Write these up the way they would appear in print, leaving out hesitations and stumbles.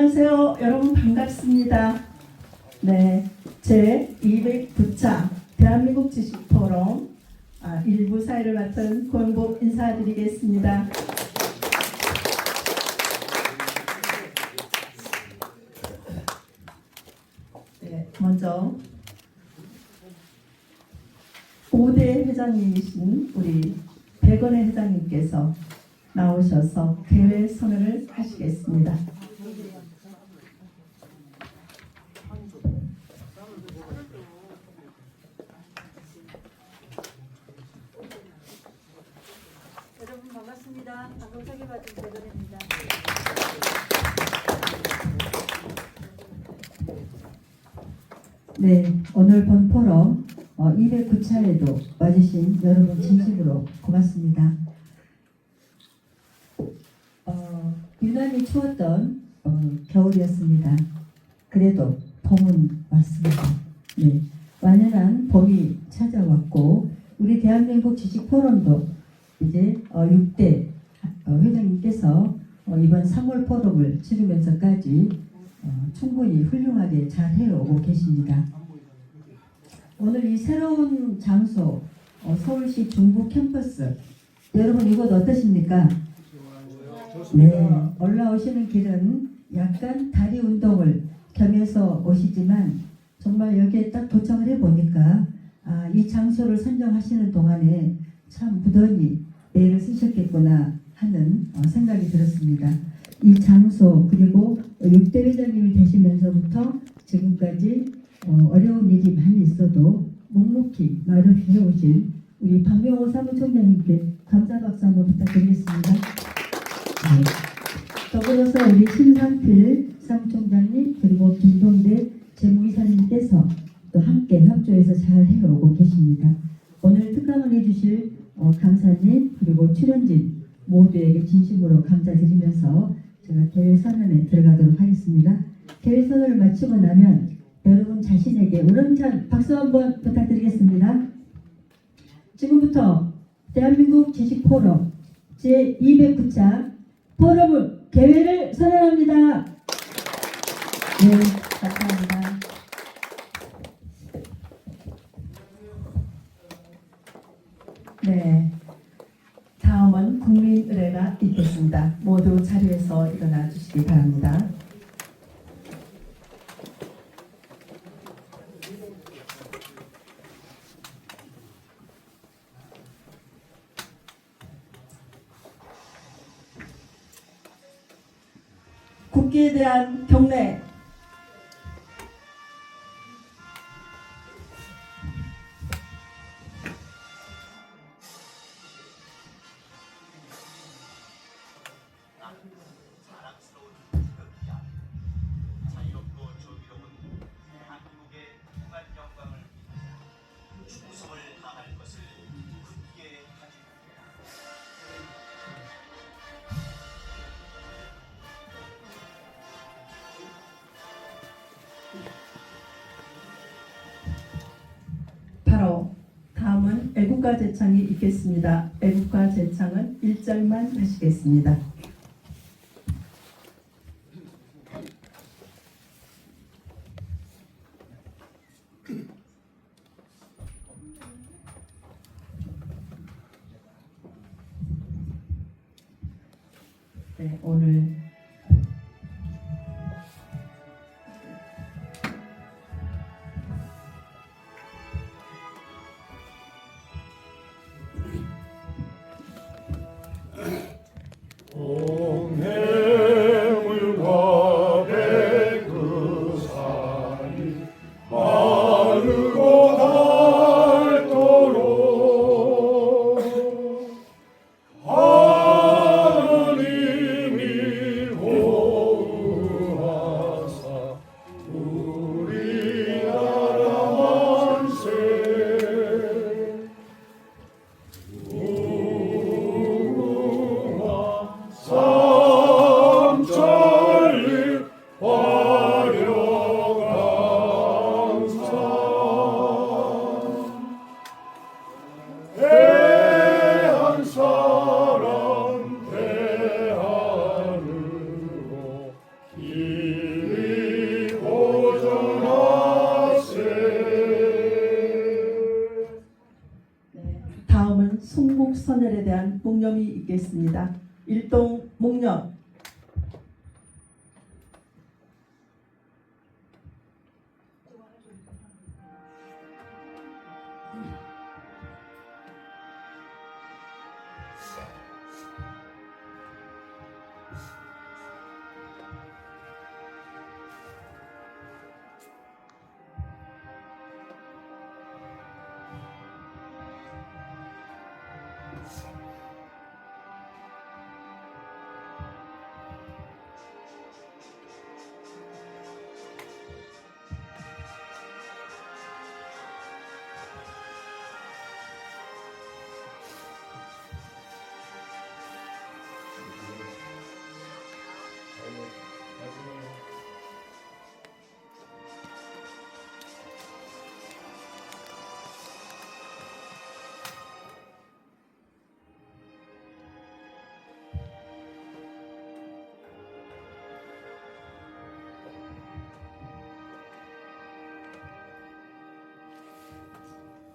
안녕하세요. 여러분 반갑습니다. 네, 제 209차 대한민국 지식포럼 일부 사회를 맡은 권복 인사드리겠습니다. 네, 먼저 5대 회장님이신 우리 백원의 회장님께서 나오셔서 개회 선언을 하시겠습니다. 여러분 반갑습니다. 방금 소개받은 백원입니다. 네, 오늘 본 포럼 209차에도 와주신 여러분 진심으로 고맙습니다. 유난히 추웠던 겨울이었습니다. 그래도 봄은 왔습니다. 네, 완연한 봄이 찾아왔고 우리 대한민국 지식포럼도 이제 6대 회장님께서 이번 3월 포럼을 치르면서까지 충분히 훌륭하게 잘 해오고 계십니다. 오늘 이 새로운 장소 서울시 중부 캠퍼스 여러분 이곳 어떠십니까? 네, 올라오시는 길은 약간 다리 운동을 겸해서 오시지만 정말 여기에 딱 도착을 해보니까 이 장소를 선정하시는 동안에 참 무던히 애를 쓰셨겠구나 하는 생각이 들었습니다. 이 장소 그리고 6대 회장님이 되시면서부터 지금까지 어려운 일이 많이 있어도 묵묵히 말을 해오신 우리 박명호 사무총장님께 감사 박수 한번 부탁드리겠습니다. 네. 더불어서 우리 심상필 사무총장님 그리고 김동대 재무이사님께서 또 함께 협조해서 잘 해오고 계십니다. 오늘 특강을 해주실 강사님 그리고 출연진 모두에게 진심으로 감사드리면서 제가 개회 선언에 들어가도록 하겠습니다. 개회 선언을 마치고 나면 여러분 자신에게 우렁찬 박수 한번 부탁드리겠습니다. 지금부터 대한민국 지식포럼 제209차 포럼을 개회를 선언합니다. 네, 감사합니다. 네, 다음은 국민의례가 있겠습니다. 모두 자리에서 일어나 주시기 바랍니다. 국기에 대한 경례. 자랑스러운 태극기야. 자유롭고 조기로운 대한민국의 무한 영광을 위하여 충성을 다할 것을 굳게 다짐합니다. 바로 다음은 애국가 제창이 있겠습니다. 애국가 제창은 1절만 하시겠습니다. 네, 오늘 동해물과 백두 사이 마르고 닳도록 하느님이 대한 묵념이 있겠습니다. 일동 묵념.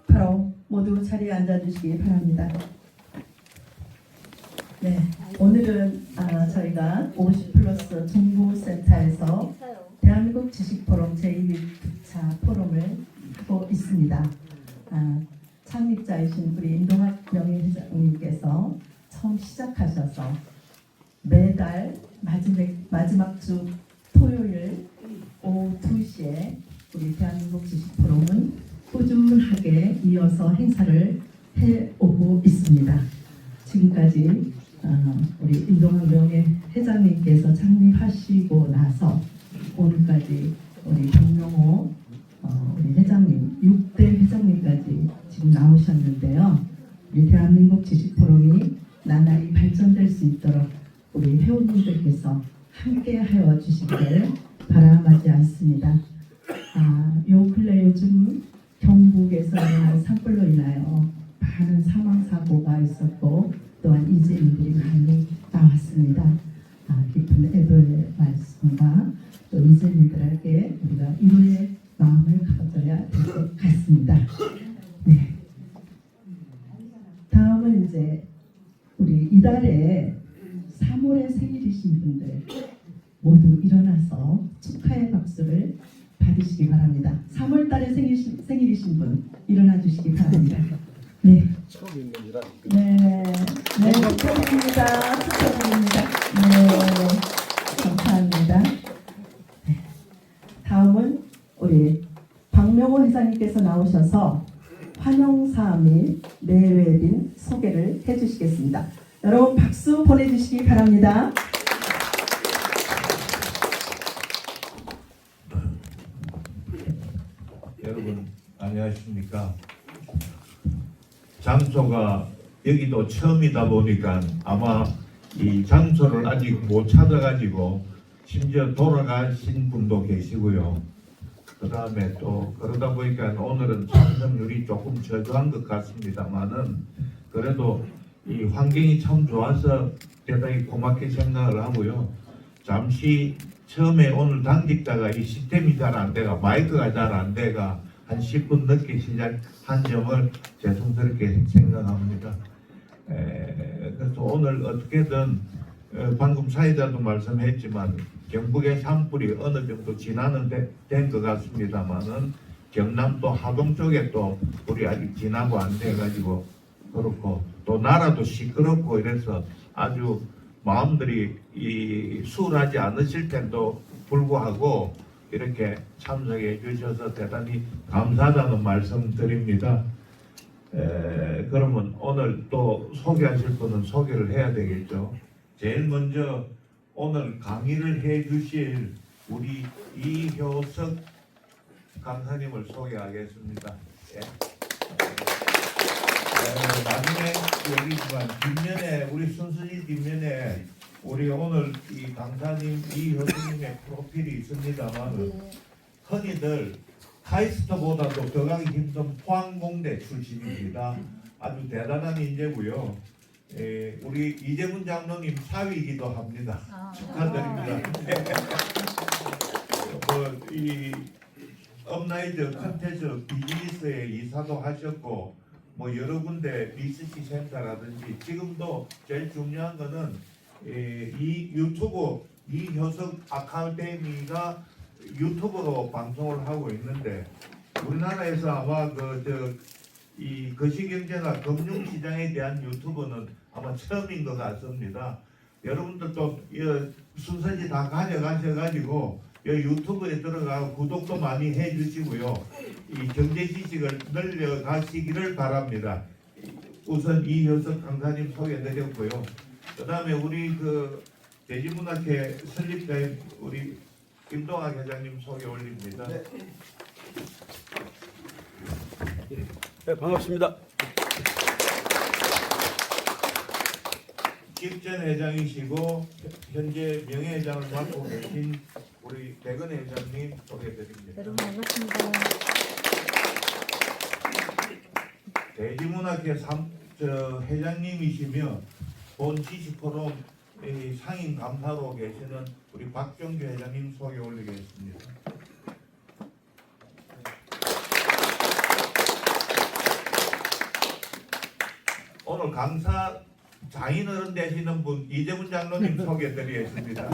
바로 모두 자리에 앉아주시기 바랍니다. 네, 오늘은 저희가 50플러스 정보센터에서 대한민국 지식포럼 제2부차 포럼을 하고 있습니다. 창립자이신 우리 임동학 명예회장님께서 처음 시작하셔서 매달 마지막 주 토요일 오후 2시에 우리 대한민국 지식포럼은 꾸준하게 이어서 행사를 해오고 있습니다. 지금까지 우리 임동학 명예회장님께서 창립하시고 나서 오늘까지 우리 박명호 우리 회장님, 6대 회장님까지 지금 나오셨는데요. 우리 대한민국 지식포럼이 나날이 발전될 수 있도록 우리 회원님들께서 함께하여 주시기를 바라마지 않습니다. 요 근래 요즘 경북에서 일어난 산불로 인하여 많은 사망 사고가 있었고 또한 이재민들이 많이 나왔습니다. 깊은 애도의 말씀과 또 이재민들에게 우리가 위로의 마음을 가져야 될 것 같습니다. 네. 다음은 이제 우리 이달에 3월에 생일이신 분들 모두 일어나서 축하의 박수를 받으시기 바랍니다. 3월 달에 생일이신 분 일어나 주시기 바랍니다. 네. 처음 있는 일하니까. 네. 네, 축하드립니다. 축하드립니다. 네. 감사합니다. 네. 다음은 우리 박명호 회장님께서 나오셔서 환영사 및 내외빈 소개를 해주시겠습니다. 여러분 박수 보내주시기 바랍니다. 여러분 안녕하십니까? 장소가 여기도 처음이다 보니까 아마 이 장소를 아직 못 찾아가지고 심지어 돌아가신 분도 계시고요. 그 다음에 또 그러다 보니까 오늘은 참석률이 조금 저조한 것 같습니다만은 그래도 이 환경이 참 좋아서 대단히 고맙게 생각을 하고요. 잠시 처음에 오늘 당직자가 이 시스템이 잘 안 돼가 마이크가 잘 안 돼가 한 10분 늦게 시작한 점을 죄송스럽게 생각합니다. 그래서 오늘 어떻게든 방금 사회자도 말씀했지만 경북의 산불이 어느 정도 진화는 된 것 같습니다만은 경남도 하동 쪽에 또 불이 아직 진화가 안 돼가지고 그렇고 또 나라도 시끄럽고 이래서 아주 마음들이 수월하지 않으실 텐도 불구하고 이렇게 참석해 주셔서 대단히 감사하다는 말씀 드립니다. 그러면 오늘 또 소개하실 분은 소개를 해야 되겠죠. 제일 먼저 오늘 강의를 해 주실 우리 이효석 강사님을 소개하겠습니다. 예. 나중에 여기지만 뒷면에 우리 순수지 뒷면에 우리 오늘 이 강사님 이효석님의 프로필이 있습니다만 흔히들 카이스트보다도 더 가기 힘든 포항공대 출신입니다. 아주 대단한 인재고요. 우리 이재문 장로님 사위이기도 합니다. 축하드립니다. 이 업라이드 컨텐츠 비즈니스의 이사도 하셨고 뭐 여러 군데 리서치 센터라든지 지금도 제일 중요한 거는 이 유튜브 이효석 아카데미가 유튜브로 방송을 하고 있는데 우리나라에서 아마 이 거시경제나 금융시장에 대한 유튜브는 아마 처음인 것 같습니다. 여러분들도 순서지 다 가져가셔가지고 유튜브에 들어가고 구독도 많이 해주시고요. 이 경제 지식을 늘려가시기를 바랍니다. 우선 이효석 강사님 소개드렸고요. 그 다음에 우리 대지문학회 설립자인 우리 김동학 회장님 소개 올립니다. 네, 반갑습니다. 김전 회장이시고 현재 명예회장을 맡고 계신 우리 백은 회장님 소개드립니다. 여러분 반갑습니다. 대지문학회 회장님이시며 본 지식포럼 상임 감사로 계시는 우리 박정규 회장님 소개 올리겠습니다. 오늘 강사 장인어른 되시는 분 이재문 장로님 소개드리겠습니다.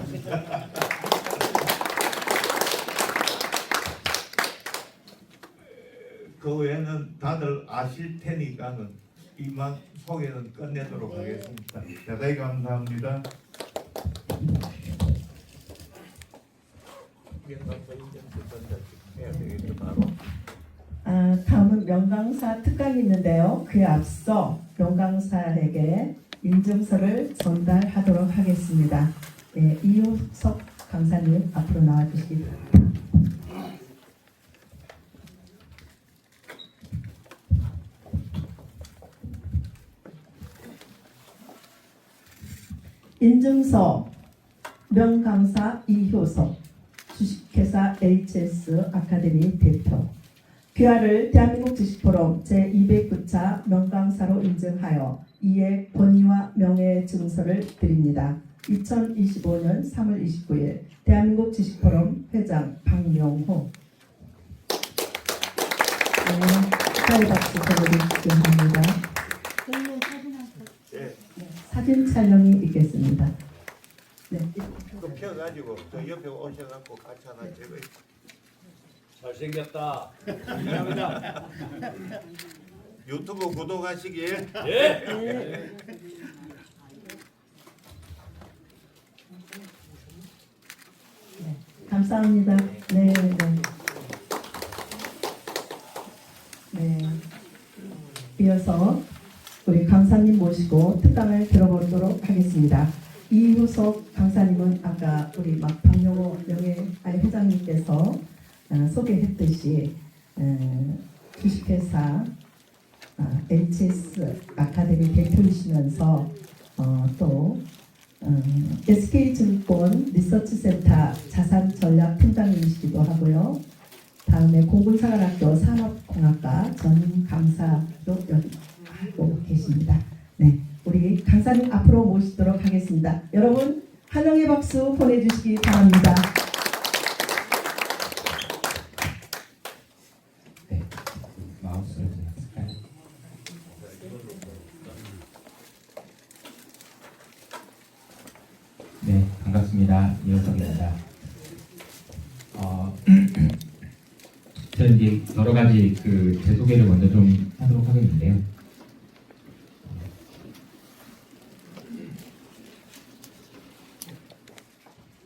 그 외에는 다들 아실 테니까는 이만 소개는 끝내도록 하겠습니다. 대단히 감사합니다. 다음은 명강사 특강이 있는데요. 그에 앞서 명강사에게 인증서를 전달하도록 하겠습니다. 네, 이효석 강사님 앞으로 나와주시기 바랍니다. 인증서 명강사 이효석 주식회사 HS 아카데미 대표 귀하를 대한민국 주식포럼 제209차 명강사로 인증하여 이에 권위와 명예 증서를 드립니다. 2025년 3월 29일 대한민국 주식포럼 회장 박명호. 축하의 박수 보내드리기 합니다. 사진 촬영이 있겠습니다. 네. 그 펴가지고 저 옆에 오셔갖고 같이 하나 찍어요. 잘생겼다. 감사합니다. 유튜브 구독하시길. 예. 감사합니다. 네, 네. 네. 이어서 우리 강사님 모시고 특강을 들어보도록 하겠습니다. 이효석 강사님은 아까 우리 박명호 회장님께서 소개했듯이 주식회사 HS 아카데미 대표이시면서 또 SK증권 리서치센터 자산전략팀장님이시기도 하고요. 다음에 공군사관학교 산업공학과 전임 강사도 하고 계십니다. 네, 우리 강사님 앞으로 모시도록 하겠습니다. 여러분 환영의 박수 보내주시기 바랍니다. 네, 마우스를 쓸까요? 네, 반갑습니다. 이효석입니다. 저는 이제 여러 가지 제 소개를 먼저 좀 하도록 하겠는데요.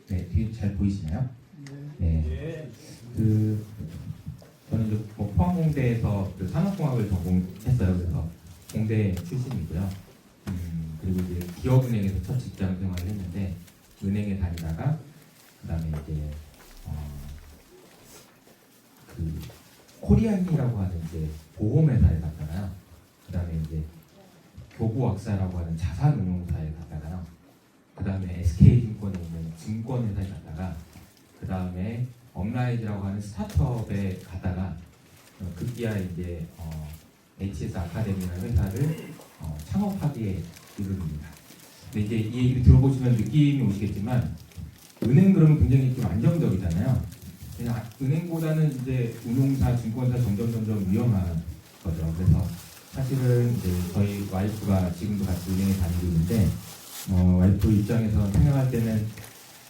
네, 뒤에 잘 보이시나요? 네. 저는 이제 포항공대에서 산업공학을 전공했어요. 그래서 공대 출신이고요. 그리고 이제 기업은행에서 첫 직장 생활을 했는데 은행에 다니다가 그다음에 이제 코리안이라고 하는 이제 보험회사에 갔다가요. 그다음에 이제 교부악사라고 하는 자산운용사에 갔다가요. 그다음에 SK증권에 있는 증권회사에 갔다가 그다음에 업라이즈라고 하는 스타트업에 갔다가 급기야 이제 HS 아카데미라는 회사를 창업하기에 이릅니다. 근데 이제 이 얘기를 들어보시면 느낌이 오시겠지만 은행 그러면 굉장히 좀 안정적이잖아요. 그냥 은행보다는 이제 운용사, 증권사 점점 위험한 거죠. 그래서 사실은 이제 저희 와이프가 지금도 같이 은행에 다니고 있는데 와이프 입장에서 생각할 때는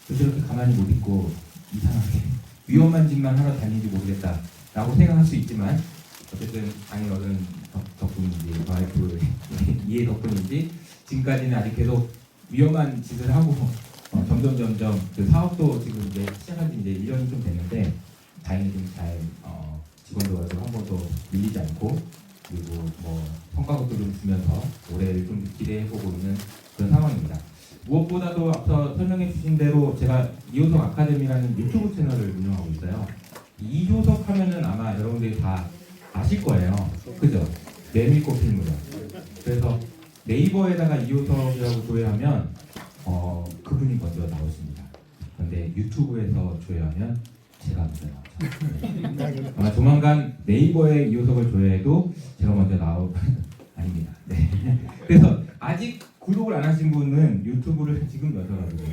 왜 저렇게 가만히 못 있고 이상하게 위험한 짓만 하러 다니는지 모르겠다라고 생각할 수 있지만 어쨌든 당일 어른 덕분인지 와이프 이해 덕분인지 지금까지는 아직 계속 위험한 짓을 하고 점점 그 사업도 지금 이제 시작한 지 이제 1년이 좀 됐는데 다행히 좀 잘 직원도 가지고 한 번도 밀리지 않고 그리고 뭐 성과급도 좀 주면서 올해를 좀 기대해보고 있는 그런 상황입니다. 무엇보다도 앞서 설명해 주신 대로 제가 이효석 아카데미라는 유튜브 채널을 운영하고 있어요. 이효석 하면은 아마 여러분들이 다 아실 거예요. 그죠? 메밀꽃 필무렵. 그래서 네이버에다가 이효석이라고 조회하면 그분이 먼저 나오십니다. 그런데 유튜브에서 조회하면 제가 먼저 나오죠. 아마 조만간 네이버에 이효석을 조회해도 제가 먼저 아닙니다. 네. 그래서 아직 구독을 안 하신 분은 유튜브를 지금 여셔가지고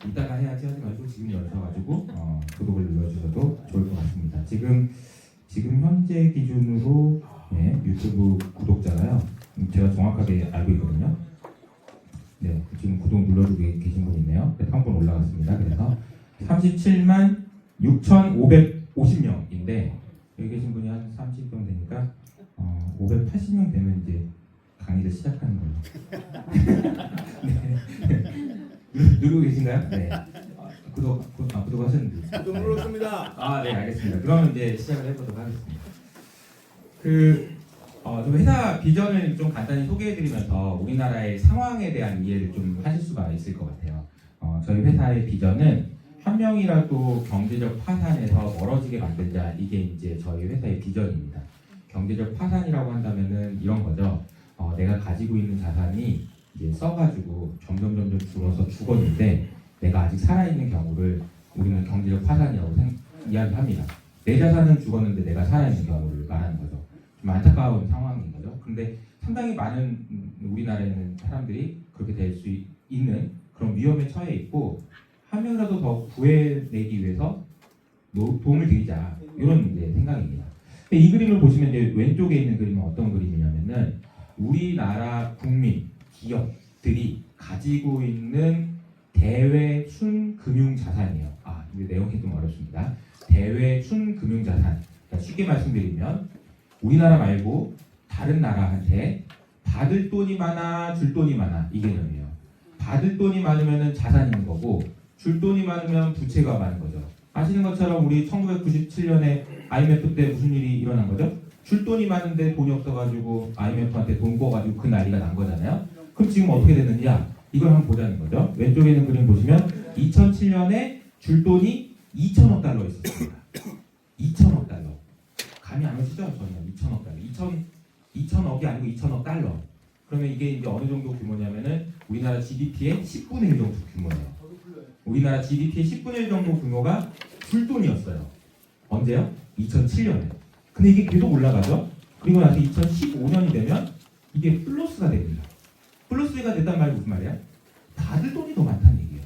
이따가 해야지 하지 말고 지금 여셔가지고 구독을 눌러주셔도 좋을 것 같습니다. 지금 현재 기준으로 유튜브 구독자가요. 제가 정확하게 알고 있거든요. 네, 지금 구독 눌러주고 계신 분 있네요. 그래서 한 번 올라갔습니다. 그래서 37만 6,550명인데 여기 계신 분이 한 30명 되니까 580명 되면 이제 강의를 시작하는 걸로. 네. 누르고 계신가요? 네. 구독하셨는데. 구독 눌렀습니다. 아, 네, 알겠습니다. 그러면 이제 시작을 해보도록 하겠습니다. 좀 회사 비전을 좀 간단히 소개해드리면서 우리나라의 상황에 대한 이해를 좀 하실 수가 있을 것 같아요. 저희 회사의 비전은 한 명이라도 경제적 파산에서 멀어지게 만들자, 이게 이제 저희 회사의 비전입니다. 경제적 파산이라고 한다면은 이런 거죠. 내가 가지고 있는 자산이 이제 써가지고 점점 줄어서 죽었는데 내가 아직 살아있는 경우를 우리는 경제적 파산이라고 이야기합니다. 내 자산은 죽었는데 내가 살아있는 경우를 말하는 거죠. 좀 안타까운 상황인 거죠. 근데 상당히 많은 우리나라에는 사람들이 그렇게 될 수 있는 그런 위험에 처해 있고 한 명이라도 더 구해내기 위해서 도움을 드리자, 이런 이제 생각입니다. 근데 이 그림을 보시면 이제 왼쪽에 있는 그림은 어떤 그림이냐면은 우리나라 국민 기업들이 가지고 있는 대외 순금융 자산이에요. 이 내용이 좀 어렵습니다. 대외 순금융 자산. 그러니까 쉽게 말씀드리면 우리나라 말고 다른 나라한테 받을 돈이 많아, 줄 돈이 많아, 이 개념이에요. 받을 돈이 많으면 자산이 있는 거고 줄 돈이 많으면 부채가 많은 거죠. 아시는 것처럼 우리 1997년에 IMF 때 무슨 일이 일어난 거죠? 줄 돈이 많은데 돈이 없어가지고 IMF한테 돈 구워가지고 그 난리가 난 거잖아요. 그럼 지금 어떻게 됐느냐? 이걸 한번 보자는 거죠. 왼쪽에 있는 그림 보시면 2007년에 줄 돈이 2천억 달러 있었습니다. 2천억 달러. 감이 안 오시죠? 저는 2천억 달러. 2천억이 아니고 2천억 달러. 그러면 이게 이제 어느 정도 규모냐면은 우리나라 GDP의 10분의 1 정도 규모예요. 우리나라 GDP의 10분의 1 정도 규모가 줄돈이었어요. 언제요? 2007년에. 근데 이게 계속 올라가죠? 그리고 나서 2015년이 되면 이게 플러스가 됩니다. 플러스가 됐단 말이 무슨 말이야? 받을 돈이 더 많다는 얘기예요.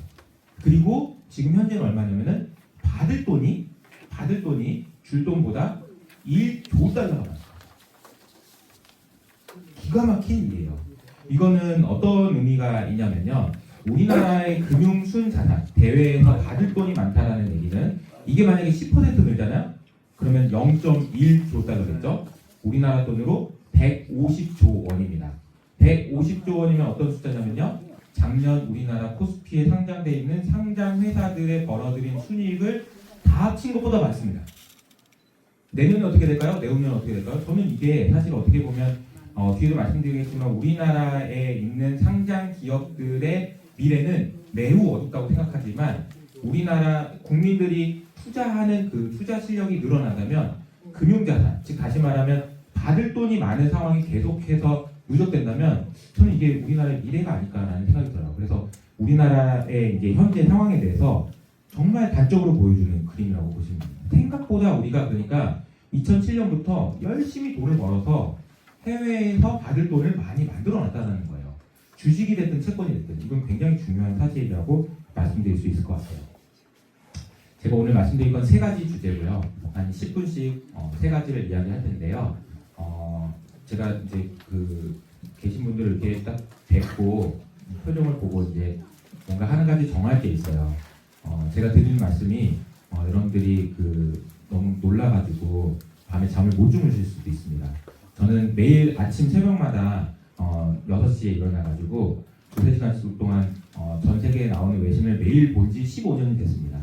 그리고 지금 현재는 얼마냐면은 받을 돈이 줄 돈보다 1조 달러가 많아요. 기가 막힌 일이에요. 이거는 어떤 의미가 있냐면요. 우리나라의 금융 순자산, 대외에서 받을 돈이 많다라는 얘기는 이게 만약에 10% 늘잖아요? 그러면 0.1조 달러겠죠? 우리나라 돈으로 150조 원입니다. 150조 원이면 어떤 숫자냐면요. 작년 우리나라 코스피에 상장되어 있는 상장 회사들의 벌어들인 순이익을 다 합친 것보다 많습니다. 내년에 어떻게 될까요? 내후년에 어떻게 될까요? 저는 이게 사실 어떻게 보면 뒤에도 말씀드리겠지만 우리나라에 있는 상장 기업들의 미래는 매우 어둡다고 생각하지만 우리나라 국민들이 투자하는 그 투자 실력이 늘어나다면 금융자산, 즉 다시 말하면 받을 돈이 많은 상황이 계속해서 누적된다면 저는 이게 우리나라의 미래가 아닐까라는 생각이 들어요. 그래서 우리나라의 이제 현재 상황에 대해서 정말 단적으로 보여주는 그림이라고 보시면 됩니다. 생각보다 우리가 그러니까 2007년부터 열심히 돈을 벌어서 해외에서 받을 돈을 많이 만들어놨다는 거예요. 주식이 됐든 채권이 됐든 이건 굉장히 중요한 사실이라고 말씀드릴 수 있을 것 같아요. 제가 오늘 말씀드릴 건 세 가지 주제고요. 한 10분씩 세 가지를 이야기할 텐데요. 제가 이제 그 계신 분들을 이렇게 딱 뵙고 표정을 보고 이제 뭔가 한 가지 정할 게 있어요. 제가 드리는 말씀이 여러분들이 그 너무 놀라가지고 밤에 잠을 못 주무실 수도 있습니다. 저는 매일 아침 새벽마다 6시에 일어나가지고 2-3시간 동안 전 세계에 나오는 외신을 매일 본 지 15년이 됐습니다.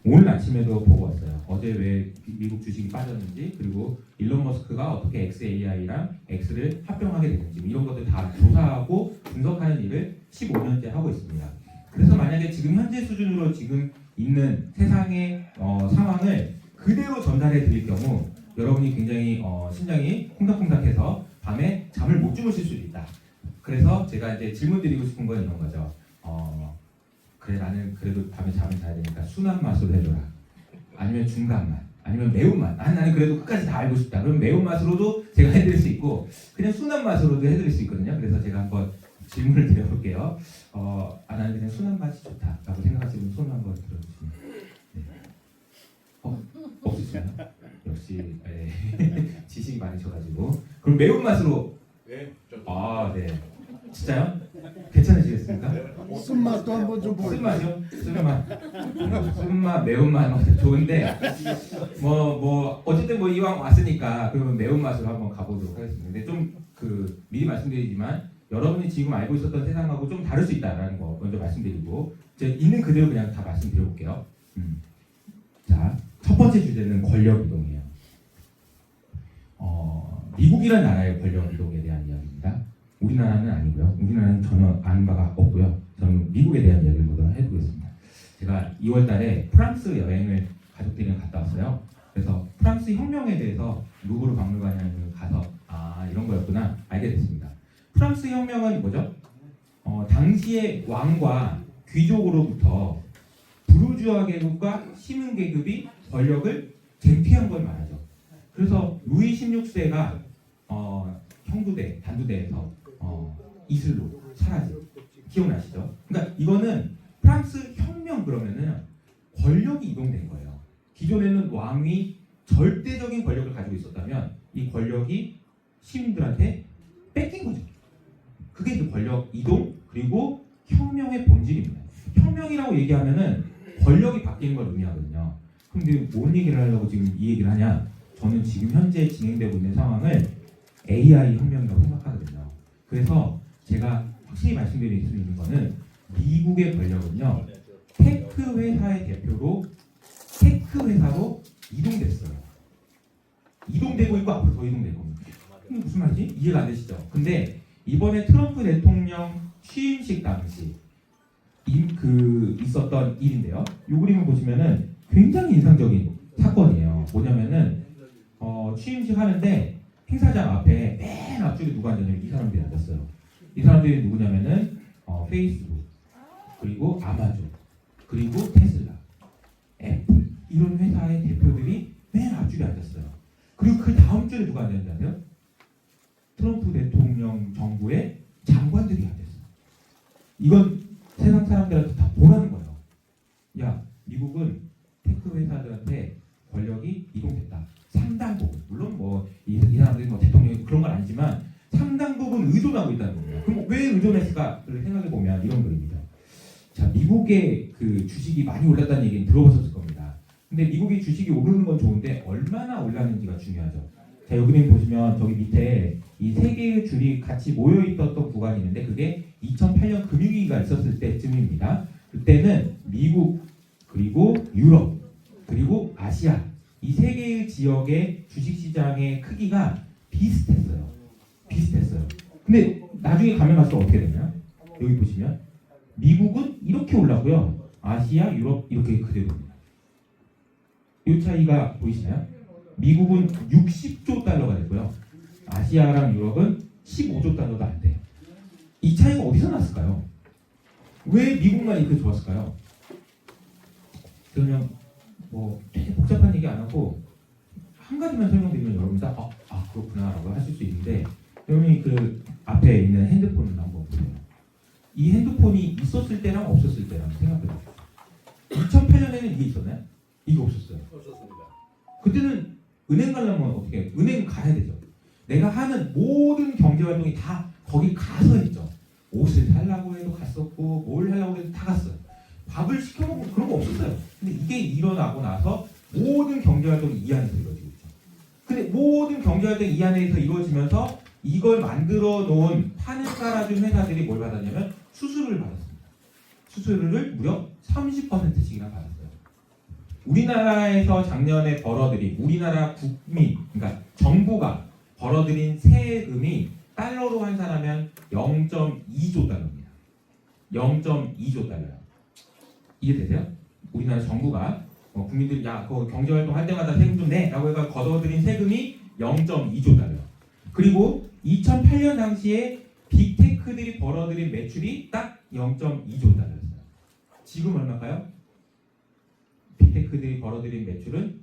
오늘 아침에도 보고 왔어요. 어제 왜 미국 주식이 빠졌는지, 그리고 일론 머스크가 어떻게 XAI랑 X를 합병하게 되는지, 이런 것들 다 조사하고 분석하는 일을 15년째 하고 있습니다. 그래서 만약에 지금 현재 수준으로 지금 있는 세상의 상황을 그대로 전달해 드릴 경우 여러분이 굉장히 심장이 콩닥콩닥해서 밤에 잠을 못 주무실 수도 있다. 그래서 제가 이제 질문 드리고 싶은 건 이런 거죠. 그래, 나는 그래도 밤에 잠을 자야 되니까 순한 맛으로 해줘라. 아니면 중간 맛, 아니면 매운맛. 나는 그래도 끝까지 다 알고 싶다. 그럼 매운맛으로도 제가 해드릴 수 있고 그냥 순한 맛으로도 해드릴 수 있거든요. 그래서 제가 한번 질문을 드려볼게요. 나는 그냥 순한 맛이 좋다라고 생각하시는 분 손 한번 들어주시면. 네. 없으시나요? 역시 네. 지식이 많으셔가지고. 그럼 매운맛으로. 네. 네. 진짜요? 괜찮으시겠습니까? 쓴맛도 한번 좀 보여요. 쓴맛이요? 쓴맛, 매운맛 좋은데 어쨌든 이왕 왔으니까 그러면 매운맛으로 한번 가보도록 하겠습니다. 근데 좀 미리 말씀드리지만 여러분이 지금 알고 있었던 세상하고 좀 다를 수 있다라는 거 먼저 말씀드리고 제가 있는 그대로 그냥 다 말씀드려볼게요. 자, 첫 번째 주제는 권력 이동이에요. 미국이라는 나라의 권력 이동에 대한 이야기입니다. 우리나라는 아니고요. 우리나라는 전혀 아는 바가 없고요. 저는 미국에 대한 이야기를 먼저 해보겠습니다. 제가 2월달에 프랑스 여행을 가족들이랑 갔다 왔어요. 그래서 프랑스 혁명에 대해서 루브르 박물관에 가서 이런 거였구나 알게 됐습니다. 프랑스 혁명은 뭐죠? 당시의 왕과 귀족으로부터 부르주아 계급과 시민 계급이 권력을 쟁취한 걸 말하죠. 그래서 루이 16세가 형두대, 단두대에서 이슬로 사라진 기억나시죠? 그러니까 이거는 프랑스 혁명 그러면은 권력이 이동된 거예요. 기존에는 왕이 절대적인 권력을 가지고 있었다면 이 권력이 시민들한테 뺏긴 거죠. 그게 이제 권력 이동 그리고 혁명의 본질입니다. 혁명이라고 얘기하면은 권력이 바뀌는 걸 의미하거든요. 근데 뭔 얘기를 하려고 지금 이 얘기를 하냐? 저는 지금 현재 진행되고 있는 상황을 AI 혁명이라고 생각하거든요. 그래서 제가 확실히 말씀드릴 수 있는 거는 미국의 권력은요. 테크 회사의 대표로 테크 회사로 이동됐어요. 이동되고 있고 앞으로 더 이동될 겁니다. 이게 무슨 말이지? 이해가 안 되시죠? 근데 이번에 트럼프 대통령 취임식 당시 있었던 일인데요. 이 그림을 보시면은 굉장히 인상적인 사건이에요. 뭐냐면은 취임식 하는데 행사장 앞에 맨 앞쪽에 누가 앉았냐면 이 사람들이 앉았어요. 이 사람들이 누구냐면은 페이스북, 그리고 아마존, 그리고 테슬라, 애플 이런 회사의 대표들이 맨 앞줄에 앉았어요. 그리고 그 다음 줄에 누가 앉았는지 아세요? 트럼프 대통령 정부의 장관들이 앉았어요. 이건 세상 사람들한테 다 보라는 거예요. 야, 미국은 테크 회사들한테 권력이 이동됐다. 상당 부분, 물론 이 사람들이 대통령이 그런 건 아니지만 상당 부분 의존하고 있다는 겁니다. 그럼 왜 의존했을까를 생각해 보면 이런 거입니다. 자, 미국의 그 주식이 많이 올랐다는 얘기는 들어보셨을 겁니다. 근데 미국의 주식이 오르는 건 좋은데 얼마나 올랐는지가 중요하죠. 자, 여기 보시면 저기 밑에 이 세 개의 줄이 같이 모여 있었던 구간이 있는데 그게 2008년 금융위기가 있었을 때쯤입니다. 그때는 미국 그리고 유럽 그리고 아시아 이 세 개의 지역의 주식시장의 크기가 비슷했어요. 근데 나중에 가면 갈수록 어떻게 되냐? 여기 보시면 미국은 이렇게 올랐고요. 아시아, 유럽 이렇게 그대로입니다. 이 차이가 보이시나요? 미국은 60조 달러가 됐고요. 아시아랑 유럽은 15조 달러도 안 돼요. 이 차이가 어디서 났을까요? 왜 미국만 이렇게 좋았을까요? 그냥 되게 복잡한 얘기 안 하고 한 가지만 설명드리면 여러분 다 그렇구나라고 하실 수 있는데 여러분이 그 앞에 있는 핸드폰을 한번 보세요. 이 핸드폰이 있었을 때랑 없었을 때랑 생각해보세요. 2008년에는 이게 있었나요? 이게 없었어요. 없었습니다. 그때는 은행 가려면 어떻게? 은행 가야 되죠. 내가 하는 모든 경제 활동이 다 거기 가서 있죠. 옷을 살라고 해도 갔었고 뭘 하려고 해도 다 갔어요. 밥을 시켜 먹고 그런 거 없었어요. 근데 이게 일어나고 나서 모든 경제 활동이 이 안에서 이루어지고 있죠. 근데 모든 경제 활동이 이 안에서 이루어지면서 이걸 만들어 놓은 판을 깔아준 회사들이 뭘 받았냐면 수수료를 받았습니다. 수수료를 무려 30%씩이나 받았어요. 우리나라에서 작년에 벌어들인 우리나라 국민, 그러니까 정부가 벌어들인 세금이 달러로 환산하면 0.2조 달러입니다. 0.2조 달러요. 이해되세요? 우리나라 정부가 국민들이 야, 그 경제활동 할 때마다 세금 좀 내라고 해서 걷어들인 세금이 0.2조 달러. 그리고 2008년 당시에 빅테크들이 벌어들인 매출이 딱 0.2조 달러였어요. 지금 얼마일까요? 빅테크들이 벌어들인 매출은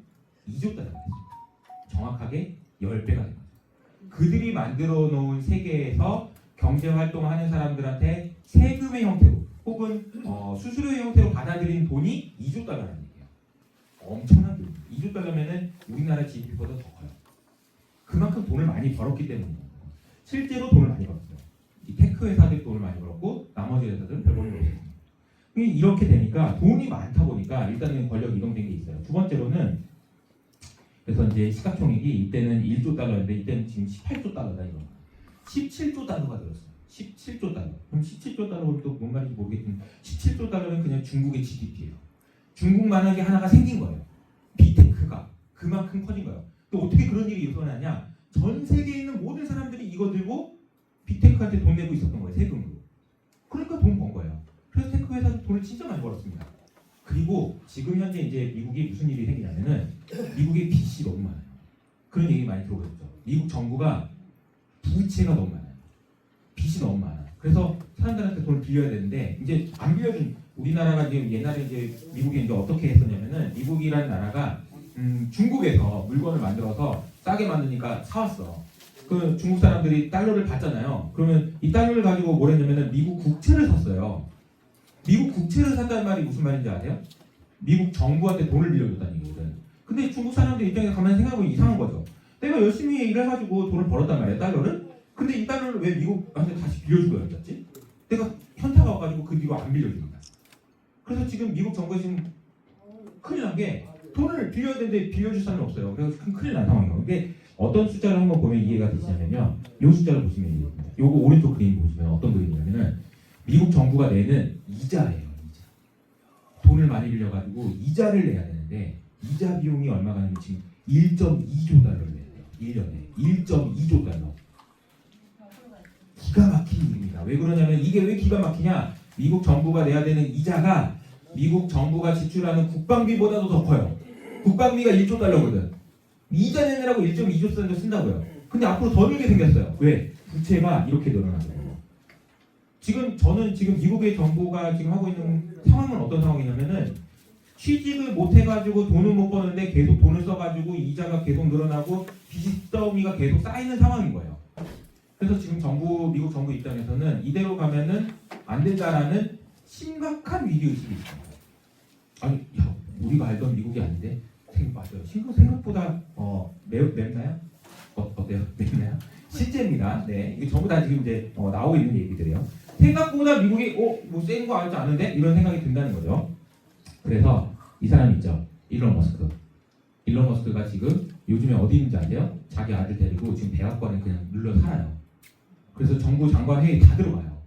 2조 달러가 됐습니다. 정확하게 10배가 된 거죠. 그들이 만들어 놓은 세계에서 경제활동하는 사람들한테 세금의 형태로 혹은 수수료의 형태로 받아들인 돈이 2조 달러라는 얘기예요. 엄청난 돈입니다. 2조 달러면은 우리나라 GDP보다 더 커요. 그만큼 돈을 많이 벌었기 때문이에요. 실제로 돈을 많이 벌었어요. 이 테크 회사들이 돈을 많이 벌었고 나머지 회사들은 별 돈이 없었습니다. 이렇게 되니까 돈이 많다 보니까 일단은 권력 이동된 게 있어요. 두 번째로는 그래서 이제 시가총액이 이때는 1조 달러인데 이때는 지금 18조 달러다 이거. 17조 달러가 들었어요. 17조 달러. 그럼 17조 달러가 또 뭔 말인지 모르겠지만 17조 달러는 그냥 중국의 GDP예요. 중국만한 게 하나가 생긴 거예요. 빅테크가 그만큼 커진 거예요. 또 어떻게 그런 일이 일어나냐? 전 세계에 있는 모든 사람들이 이거 들고 빅테크한테 돈 내고 있었던 거예요. 세금으로. 그러니까 돈 번 거예요. 그래서 테크 회사도 돈을 진짜 많이 벌었습니다. 그리고 지금 현재 이제 미국이 무슨 일이 생기냐면은 미국의 빚이 너무 많아요. 그런 얘기 많이 들어보셨죠? 미국 정부가 부채가 너무 많아요. 빚이 너무 많아. 그래서 사람들한테 돈을 빌려야 되는데 이제 안 빌려준 우리나라가 이제 옛날에 이제 미국이 이제 어떻게 했었냐면은 미국이라는 나라가 중국에서 물건을 만들어서 싸게 만드니까 사왔어. 그 중국 사람들이 달러를 받잖아요. 그러면 이 달러를 가지고 뭘 했냐면은 미국 국채를 샀어요. 미국 국채를 샀다는 말이 무슨 말인지 아세요? 미국 정부한테 돈을 빌려줬다는 얘기거든. 근데 중국 사람들 입장에서 가만히 생각해보면 이상한 거죠. 내가 열심히 일을 해가지고 돈을 벌었단 말이야, 달러를. 근데 이 달러를 왜 미국한테 다시 빌려주고 했지? 내가 현타가 와가지고 그 뒤로 안 빌려줍니다. 그래서 지금 미국 정부에 지금 큰일 난 게 돈을 빌려야 되는데 빌려줄 사람이 없어요. 그래서 큰일 난 상황이에요. 근데 어떤 숫자를 한번 보면 이해가 되시냐면요. 이 숫자를 보시면 이해됩니다. 요거 오른쪽 그림 보시면 어떤 그림이냐면은 미국 정부가 내는 이자예요. 이자. 돈을 많이 빌려가지고 이자를 내야 되는데 이자 비용이 얼마가 하냐면 지금 1.2조 달러를 내야 돼요. 1년에 1.2조 달러. 기가 막힌 일입니다. 왜 그러냐면 이게 왜 기가 막히냐? 미국 정부가 내야 되는 이자가 미국 정부가 지출하는 국방비보다도 더 커요. 국방비가 1조 달러거든. 이자 내느라고 1.2조 달러 쓴다고요. 근데 앞으로 더 늘게 생겼어요. 왜? 부채가 이렇게 늘어나거든요. 저는 지금 미국의 정부가 지금 하고 있는 상황은 어떤 상황이냐면은 취직을 못 해가지고 돈을 못 버는데 계속 돈을 써가지고 이자가 계속 늘어나고 빚더미가 계속 쌓이는 상황인 거예요. 그래서 지금 미국 정부 입장에서는 이대로 가면은 안 된다라는 심각한 위기의식이 있습니다. 아니, 야, 우리가 알던 미국이 아닌데? 맞아요. 생각보다 맵나요? 어때요? 맵나요? 실제입니다. 네, 이게 전부 다 지금 이제 나오고 있는 얘기들이에요. 생각보다 미국이 뭐 센 거 알지 않은데? 이런 생각이 든다는 거죠. 그래서 이 사람 있죠. 일론 머스크. 일론 머스크가 지금 요즘에 어디 있는지 아세요? 자기 아들 데리고 지금 백악관에 그냥 눌러 살아요. 그래서 정부 장관 회의 다 들어가요.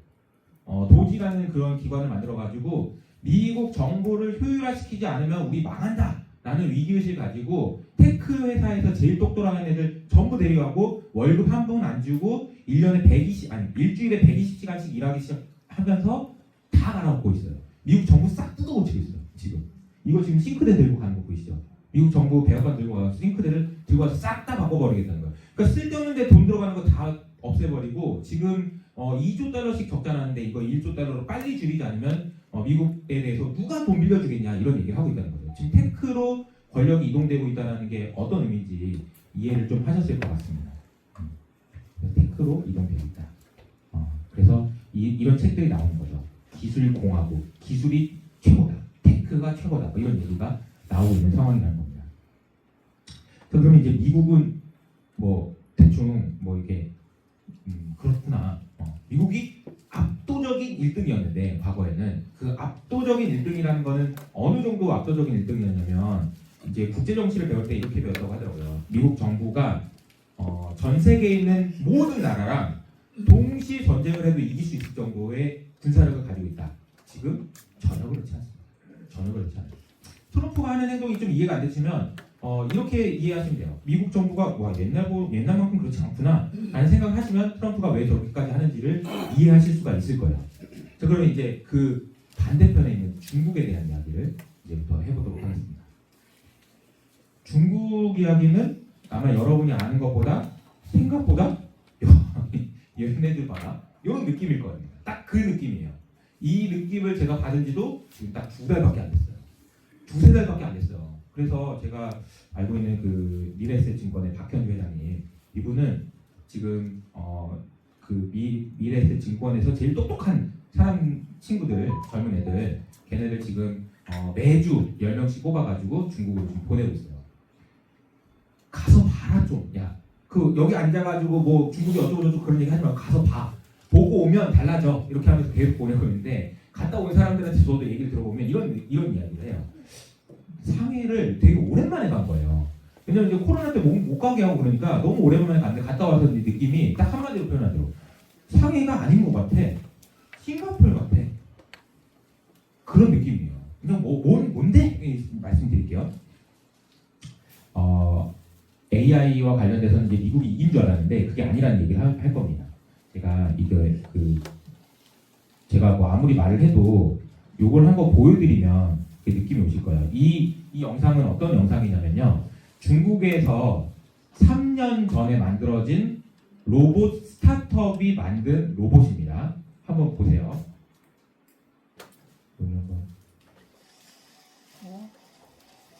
도지라는 그런 기관을 만들어가지고 미국 정부를 효율화시키지 않으면 우리 망한다 라는 위기의식을 가지고 테크 회사에서 제일 똑똑한 애들 전부 데려가고 월급 한 번 안 주고 일주일에 120시간씩 일하기 시작하면서 다 갈아엎고 있어요. 미국 정부 싹 뜯어고치고 있어요. 지금 이거 지금 싱크대 들고 가는 거 보이시죠? 미국 정부 백악관 들고 가서 싱크대를 들고 가서 싹 다 바꿔버리겠다는 거예요. 그러니까 쓸데없는 데 돈 들어가는 거 다 없애버리고 지금 2조 달러씩 적자 나는데 이거 1조 달러로 빨리 줄이지 않으면 미국에 대해서 누가 돈 빌려주겠냐 이런 얘기를 하고 있다는 거죠. 지금 테크로 권력이 이동되고 있다는 게 어떤 의미인지 이해를 좀 하셨을 것 같습니다. 테크로 이동되고 있다. 그래서 이런 책들이 나오는 거죠. 기술 공화국, 기술이 최고다, 테크가 최고다, 뭐 이런 얘기가 나오고 있는 상황이라는 겁니다. 그러면 이제 미국은 뭐 대충 뭐 이게 그렇구나. 미국이 압도적인 1등이었는데 과거에는 그 압도적인 1등이라는 거는 어느 정도 압도적인 1등이었냐면 이제 국제 정치를 배울 때 이렇게 배웠다고 하더라고요. 미국 정부가 전 세계에 있는 모든 나라랑 동시 전쟁을 해도 이길 수 있을 정도의 군사력을 가지고 있다. 지금 전혀 그렇지 않습니다. 전혀 그렇지 않아요. 트럼프가 하는 행동이 좀 이해가 안 되시면 이렇게 이해하시면 돼요. 미국 정부가 와 옛날만큼 그렇지 않구나 라는 생각을 하시면 트럼프가 왜 저렇게까지 하는지를 이해하실 수가 있을 거예요. 자, 그러면 이제 그 반대편에 있는 중국에 대한 이야기를 이제부터 해보도록 하겠습니다. 중국 이야기는 아마 여러분이 아는 것보다 생각보다 얘네들 봐라 이런 느낌일 거예요. 딱 그 느낌이에요. 이 느낌을 제가 받은 지도 지금 딱 2달밖에 안 됐어요. 2~3달밖에 안 됐어요. 그래서 제가 알고 있는 그 미래에셋증권의 박현주 회장님, 이분은 지금 그 미래에셋증권에서 제일 똑똑한 사람 친구들, 젊은 애들, 걔네들 지금 매주 10명씩 뽑아가지고 중국으로 좀 보내고 있어요. 가서 봐라 좀. 야, 그 여기 앉아가지고 뭐 중국이 어쩌고저쩌고 그런 얘기 하지 말고 가서 봐. 보고 오면 달라져. 이렇게 하면서 계속 보내고 있는데, 갔다 온 사람들한테 저도 얘기를 들어보면 이런 이야기를 해요. 상해를 되게 오랜만에 간 거예요. 왜냐면 이제 코로나 때 못 가게 하고 그러니까 너무 오랜만에 갔는데, 갔다 와서 느낌이 딱 한마디로 표현하대로 상해가 아닌 것 같아. 싱가포르 같아. 그런 느낌이에요. 그냥 뭔데? 말씀드릴게요. AI와 관련돼서는 이제 미국이 이긴 줄 알았는데 그게 아니라는 얘기를 할 겁니다. 제가 뭐 아무리 말을 해도 요걸 한번 보여드리면 그 느낌이 오실 거예요. 이 영상은 어떤 영상이냐면요. 중국에서 3년 전에 만들어진 로봇 스타트업이 만든 로봇입니다. 한번 보세요.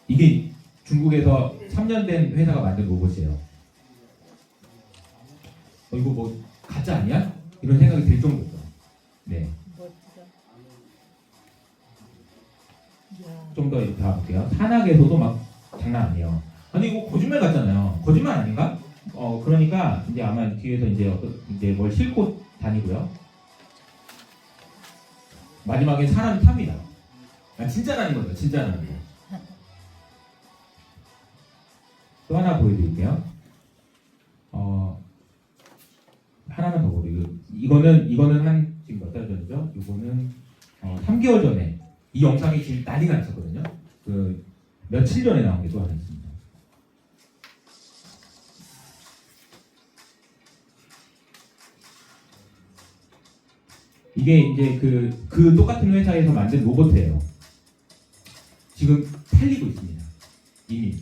이게 중국에서 3년 된 회사가 만든 로봇이에요. 이거 뭐 가짜 아니야? 이런 생각이 들 정도죠. 네. 좀 더 이렇게 가볼게요. 산악에서도 막 장난 아니에요. 아니 이거 거짓말 같잖아요. 거짓말 아닌가? 그러니까 이제 아마 뒤에서 이제 뭘 싣고 다니고요. 마지막에 사람이 탑니다. 진짜라는 거죠. 진짜라는 거. 또 하나 보여드릴게요. 하나만 더 보여드릴게요. 이거는 한 지금 몇 달 전이죠? 이거는 3개월 전에 이 영상이 지금 난리가 났었거든요. 그 며칠 전에 나온 게 또 하나 있습니다. 이게 이제 그 똑같은 회사에서 만든 로봇이에요. 지금 팔리고 있습니다. 이미.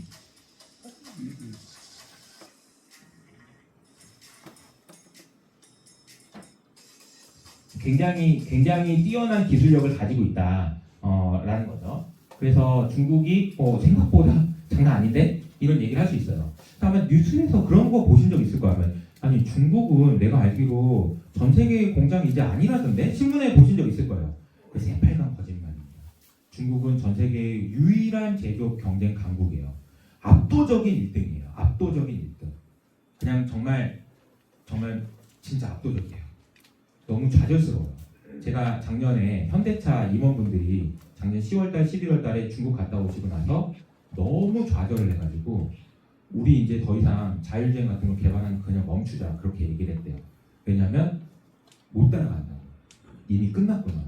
굉장히 뛰어난 기술력을 가지고 있다라는 거죠. 그래서 중국이 생각보다 장난 아닌데 이런 얘기를 할 수 있어요. 아마 뉴스에서 그런 거 보신 적 있을 거야. 아니 중국은 내가 알기로 전 세계 공장이 이제 아니라던데 신문에 보신 적 있을 거예요. 그 새빨간 거짓말입니다. 중국은 전 세계의 유일한 제조업 경쟁 강국이에요. 압도적인 1등이에요. 압도적인 1등. 그냥 정말 진짜 압도적이에요. 너무 좌절스러워요. 제가 작년에 현대차 임원분들이 작년 10월달, 11월달에 중국 갔다 오시고 나서 너무 좌절을 해가지고 우리 이제 더 이상 자율주행 같은 거 개발하는 거 그냥 멈추자 그렇게 얘기를 했대요. 왜냐면 못 따라간다고. 이미 끝났구나.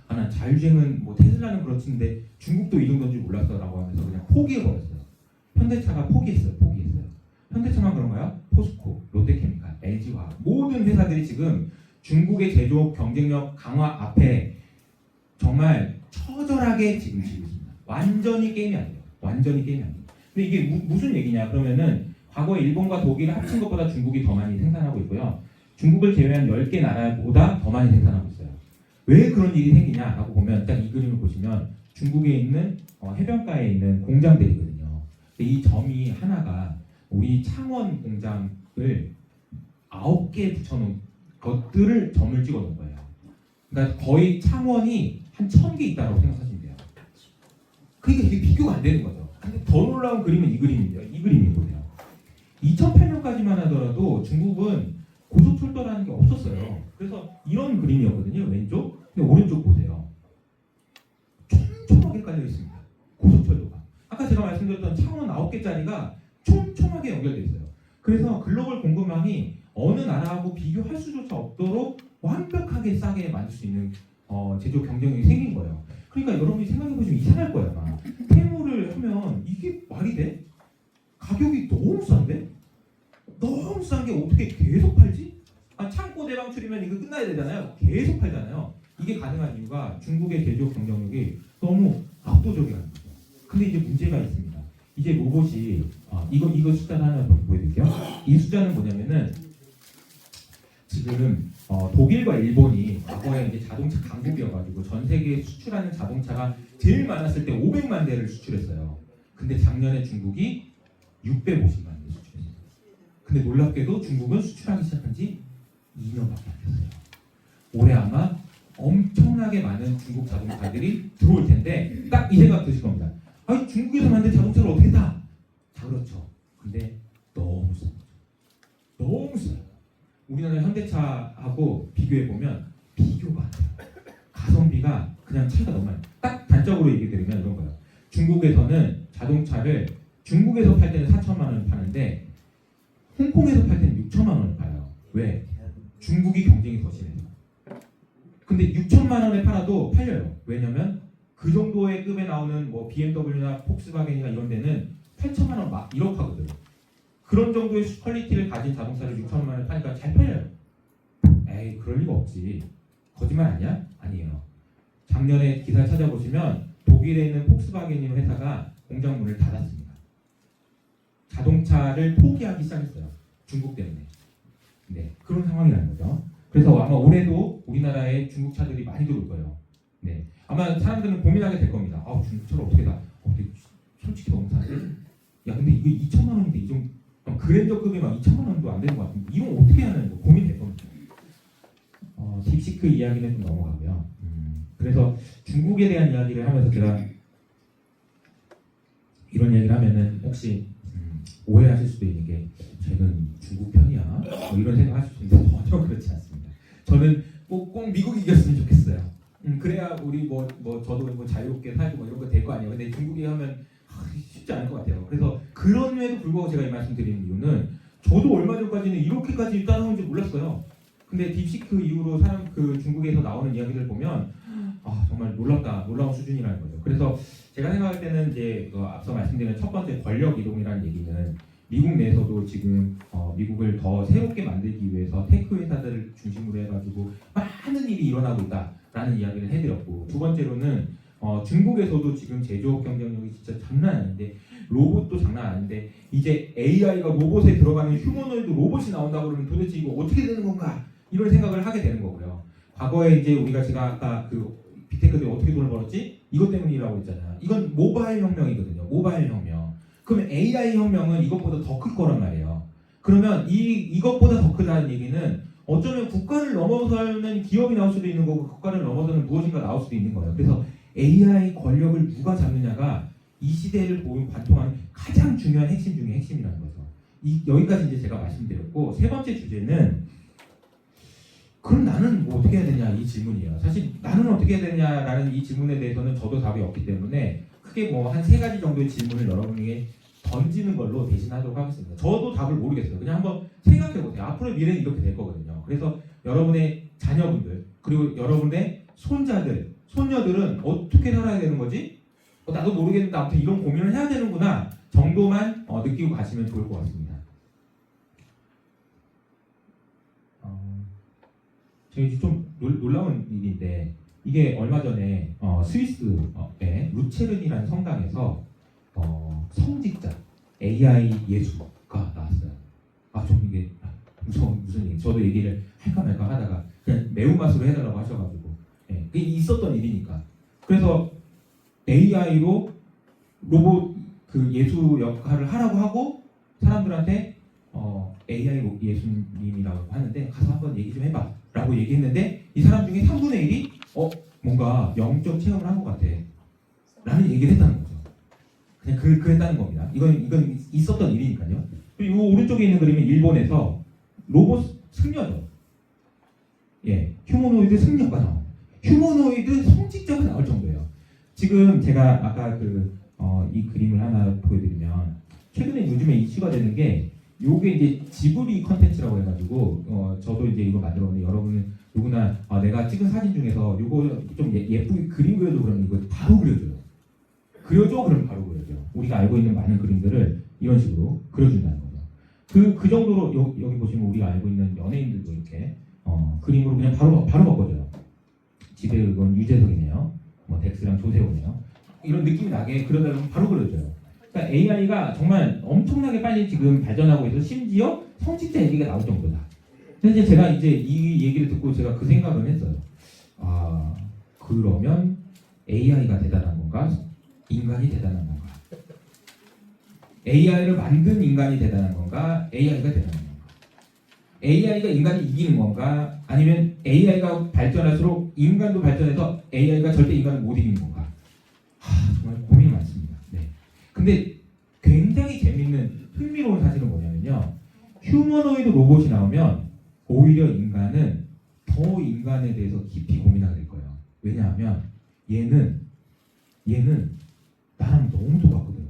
난 자율주행은 뭐 테슬라는 그렇지인데 중국도 이 정도인 줄 몰랐어라고 하면서 그냥 포기해버렸어요. 현대차가 포기했어요. 현대차만 그런가요? 포스코, 롯데케미칼, LG화학 모든 회사들이 지금 중국의 제조업 경쟁력 강화 앞에 정말 처절하게 지금 지고 있습니다. 완전히 게임이 안 돼요. 근데 이게 무슨 얘기냐? 그러면은 과거에 일본과 독일을 합친 것보다 중국이 더 많이 생산하고 있고요. 중국을 제외한 10개 나라보다 더 많이 생산하고 있어요. 왜 그런 일이 생기냐라고 보면 딱 이 그림을 보시면 중국에 있는 해변가에 있는 공장들이거든요. 근데 이 점이 하나가 우리 창원 공장을 9개 붙여놓은 것들을 점을 찍어놓은 거예요. 그러니까 거의 창원이 한 1000개 있다고 생각하시면 돼요. 그러니까 이게 비교가 안 되는 거죠. 근데 더 놀라운 그림은 이 그림인데요. 이 그림이 보세요. 2008년까지만 하더라도 중국은 고속철도라는 게 없었어요. 그래서 이런 그림이었거든요. 왼쪽. 근데 오른쪽 보세요. 촘촘하게 깔려 있습니다. 고속철도가. 아까 제가 말씀드렸던 차원 9개짜리가 촘촘하게 연결되어 있어요. 그래서 글로벌 공급망이 어느 나라하고 비교할 수조차 없도록 완벽하게 싸게 만들 수 있는 제조 경쟁력이 생긴 거예요. 그러니까 여러분이 생각해보시면 이상할 거예요. 아마. 테무를 하면 이게 말이 돼? 가격이 너무 싼데? 너무 싼 게 어떻게 계속 팔지? 창고 대방출이면 이거 끝나야 되잖아요. 계속 팔잖아요. 이게 가능한 이유가 중국의 제조 경쟁력이 너무 압도적이라는 거죠. 근데 이제 문제가 있습니다. 이제 로봇이 이거 숫자 하나 더 보여드릴게요. 이 숫자는 뭐냐면은 지금 독일과 일본이 과거에 이제 자동차 강국이어가지고 전 세계에 수출하는 자동차가 제일 많았을 때 500만 대를 수출했어요. 근데 작년에 중국이 650만 대 수출했어요. 근데 놀랍게도 중국은 수출하기 시작한 지 2년밖에 안 됐어요. 올해 아마 엄청나게 많은 중국 자동차들이 들어올 텐데 딱 이 생각 드실 겁니다. 아니 중국에서 만든 자동차를 어떻게 타? 다 그렇죠. 근데 너무 싸요. 너무 싸요. 우리나라 현대차하고 비교해 보면 비교가 안 돼요. 가성비가 그냥 차이가 너무 많아요. 딱 단적으로 얘기 드리면 이런 거예요. 중국에서는 자동차를 중국에서 팔 때는 4천만 원 파는데 홍콩에서 팔 때는 6천만 원을 팔아요. 왜? 중국이 경쟁이 더 심해요. 근데 6천만 원에 팔아도 팔려요. 왜냐면 그 정도의 급에 나오는 뭐 BMW나 폭스바겐이나 이런 데는 8천만 원 막 1억 하거든요. 그런 정도의 퀄리티를 가진 자동차를 6천만 원에 파니까 잘 팔려요. 에이 그럴 리가 없지. 거짓말 아니야? 아니에요. 작년에 기사 찾아보시면 독일에 있는 폭스바겐이라는 회사가 공장 문을 닫았습니다. 자동차를 포기하기 시작했어요. 중국 때문에. 네, 그런 상황이라는 거죠. 그래서 아마 올해도 우리나라에 중국 차들이 많이 들어올 거예요. 네, 아마 사람들은 고민하게 될 겁니다. 중국 차를 어떻게 다? 근데 솔직히 너무 싸지? 야, 근데 이거 2천만 원인데 이 정도 그랜저급이 막 2천만 원도 안 되는 것 같은데 이건 어떻게 하는 거 고민될 겁니다. 딥시크 이야기는 좀 넘어가고요. 그래서 중국에 대한 이야기를 하면서 제가 이런 얘기를 하면은 혹시 오해하실 수도 있는 게 쟤는 중국 편이야 뭐 이런 생각하실 수 있는데 전혀 그렇지 않습니다. 저는 꼭 미국이 이겼으면 좋겠어요. 그래야 우리 뭐 저도 뭐 자유롭게 살고 뭐 이런 거 될 거 아니에요. 근데 중국이 하면 쉽지 않을 것 같아요. 그래서 그럼에도 불구하고 제가 이 말씀드리는 이유는 저도 얼마 전까지는 이렇게까지 따라오는지 몰랐어요. 근데 딥시크 이후로 중국에서 나오는 이야기를 보면 정말 놀라운 수준이라는 거죠. 그래서 제가 생각할 때는 이제 앞서 말씀드린 첫 번째 권력 이동이라는 얘기는 미국 내에서도 지금 미국을 더 새롭게 만들기 위해서 테크 회사들을 중심으로 해가지고 많은 일이 일어나고 있다라는 이야기를 해드렸고, 두 번째로는 중국에서도 지금 제조업 경쟁력이 진짜 장난 아닌데, 로봇도 장난 아닌데 이제 AI가 로봇에 들어가는 휴머노이드 로봇이 나온다고 그러면 도대체 이거 어떻게 되는 건가 이런 생각을 하게 되는 거고요. 과거에 이제 제가 아까 빅테크들이 어떻게 돈을 벌었지? 이것 때문이라고 했잖아요. 이건 모바일 혁명이거든요. 모바일 혁명. 그러면 AI 혁명은 이것보다 더 클 거란 말이에요. 그러면 이것보다 더 크다는 얘기는 어쩌면 국가를 넘어서는 기업이 나올 수도 있는 거고, 국가를 넘어서는 무엇인가 나올 수도 있는 거예요. 그래서 AI 권력을 누가 잡느냐가 이 시대를 관통하는 가장 중요한 핵심 중에 핵심이라는 거죠. 여기까지 이제 제가 말씀드렸고, 세 번째 주제는 그럼 나는 뭐 어떻게 해야 되냐 이 질문이에요. 사실 나는 어떻게 해야 되냐라는 이 질문에 대해서는 저도 답이 없기 때문에 크게 뭐 한 3가지 정도의 질문을 여러분에게 던지는 걸로 대신하도록 하겠습니다. 저도 답을 모르겠어요. 그냥 한번 생각해 보세요. 앞으로의 미래는 이렇게 될 거거든요. 그래서 여러분의 자녀분들, 그리고 여러분의 손자들, 손녀들은 어떻게 살아야 되는 거지? 나도 모르겠는데 아무튼 이런 고민을 해야 되는구나 정도만 느끼고 가시면 좋을 것 같습니다. 저희 좀 놀라운 일인데, 이게 얼마 전에 스위스의 루체른이라는 성당에서 성직자 AI 예수가 나왔어요. 좀 이게 무슨 얘기? 저도 얘기를 할까 말까 하다가 그냥 매운맛으로 해달라고 하셔가지고, 그게 있었던 일이니까. 그래서 AI로 로봇 예수 역할을 하라고 하고 사람들한테 AI 예수님이라고 하는데 가서 한번 얘기 좀 해봐 라고 얘기했는데, 이 사람 중에 3분의 1이 뭔가 영적 체험을 한 것 같아 라는 얘기를 했다는 거죠. 그냥 그랬다는 겁니다. 이건 있었던 일이니까요. 그리고 이 오른쪽에 있는 그림은 일본에서 로봇 승려죠. 예, 휴머노이드 승려가 나와요. 휴머노이드 성직자가 나올 정도예요. 지금 제가 아까 이 그림을 하나 보여드리면 최근에 요즘에 이슈가 되는 게 요게 이제 지브리 컨텐츠라고 해가지고 저도 이제 이거 만들었는데 여러분은 누구나 내가 찍은 사진 중에서 요거 좀 예쁘게 그림 그려줘 그러면 이거 바로 그려줘요. 그려줘 그러면 바로 그려줘요. 우리가 알고 있는 많은 그림들을 이런 식으로 그려준다는 거죠. 그 정도로 여기 보시면 우리가 알고 있는 연예인들도 이렇게 그림으로 그냥 바로 바꿔줘요. 지배의원 유재석이네요. 뭐 덱스랑 조세호네요. 이런 느낌이 나게 그려달라면 바로 그려줘요. 그러니까 AI가 정말 엄청나게 빨리 지금 발전하고 있어서 심지어 성직자 얘기가 나올 정도다. 근데 제가 이제 이 얘기를 듣고 제가 그 생각을 했어요. 아, 그러면 AI가 대단한 건가? 인간이 대단한 건가? AI를 만든 인간이 대단한 건가? AI가 대단한 건가? AI가 인간이 이기는 건가? 아니면 AI가 발전할수록 인간도 발전해서 AI가 절대 인간을 못 이기는 건가? 정말 고민이 많습니다. 네. 근데 굉장히 재밌는 흥미로운 사실은 뭐냐면요. 휴머노이드 로봇이 나오면 오히려 인간은 더 인간에 대해서 깊이 고민하게 될 거예요. 왜냐하면 얘는 나랑 너무 똑같거든요.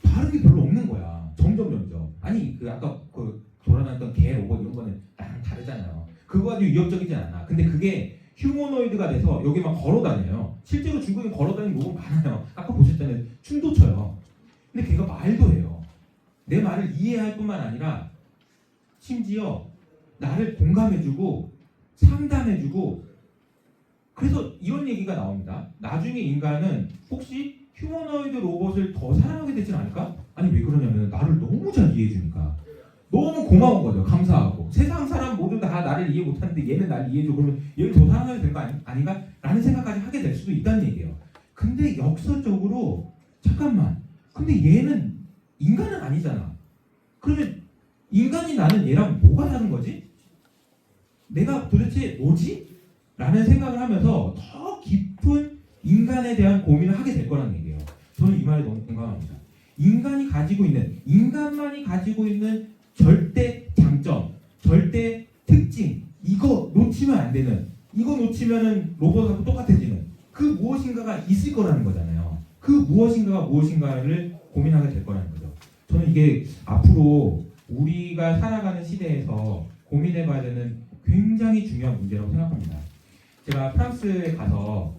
다른 게 별로 없는 거야. 점점. 아니 아까 돌아다녔던 개 로봇 이런 거는 나랑 다르잖아요. 그거 가지고 위협적이지 않아. 근데 그게 휴머노이드가 돼서 여기 막 걸어다녀요. 실제로 중국에 걸어다니는 로봇 많아요. 아까 보셨잖아요. 춤도 춰요. 근데 걔가 말도 해요. 내 말을 이해할 뿐만 아니라 심지어 나를 공감해주고 상담해주고 그래서 이런 얘기가 나옵니다. 나중에 인간은 혹시 휴머노이드 로봇을 더 사랑하게 되진 않을까? 아니 왜 그러냐면 나를 너무 잘 이해해주니까 너무 고마운 거죠. 감사하고 세상 사람 모두 다 나를 이해 못하는데 얘는 나를 이해해줘 그러면 얘를 더 사랑하게 되는 거 아닌가? 라는 생각까지 하게 될 수도 있다는 얘기예요. 근데 역설적으로 잠깐만 근데 얘는 인간은 아니잖아. 그러면 인간이 나는 얘랑 뭐가 다른 거지? 내가 도대체 뭐지? 라는 생각을 하면서 더 깊은 인간에 대한 고민을 하게 될 거라는 얘기예요. 저는 이 말에 너무 공감합니다. 인간만이 가지고 있는 절대 장점, 절대 특징, 이거 놓치면 안 되는, 이거 놓치면은 로봇하고 똑같아지는 그 무엇인가가 있을 거라는 거잖아요. 그 무엇인가를 고민하게 될 거라는 거죠. 저는 이게 앞으로 우리가 살아가는 시대에서 고민해봐야 되는 굉장히 중요한 문제라고 생각합니다. 제가 프랑스에 가서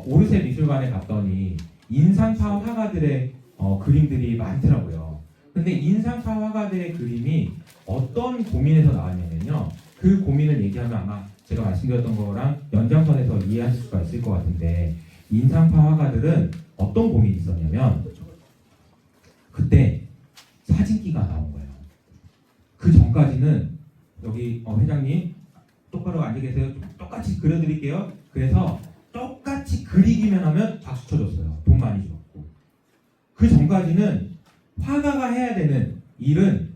오르세 미술관에 갔더니 인상파 화가들의 그림들이 많더라고요. 근데 인상파 화가들의 그림이 어떤 고민에서 나왔냐면요. 그 고민을 얘기하면 아마 제가 말씀드렸던 거랑 연장선에서 이해하실 수가 있을 것 같은데 인상파 화가들은 어떤 고민이 있었냐면 그때 사진기가 나온 거예요. 그 전까지는 여기 회장님 똑바로 앉아 계세요. 똑같이 그려드릴게요. 그래서 똑같이 그리기만 하면 박수 쳐줬어요. 돈 많이 줬고. 그 전까지는 화가가 해야 되는 일은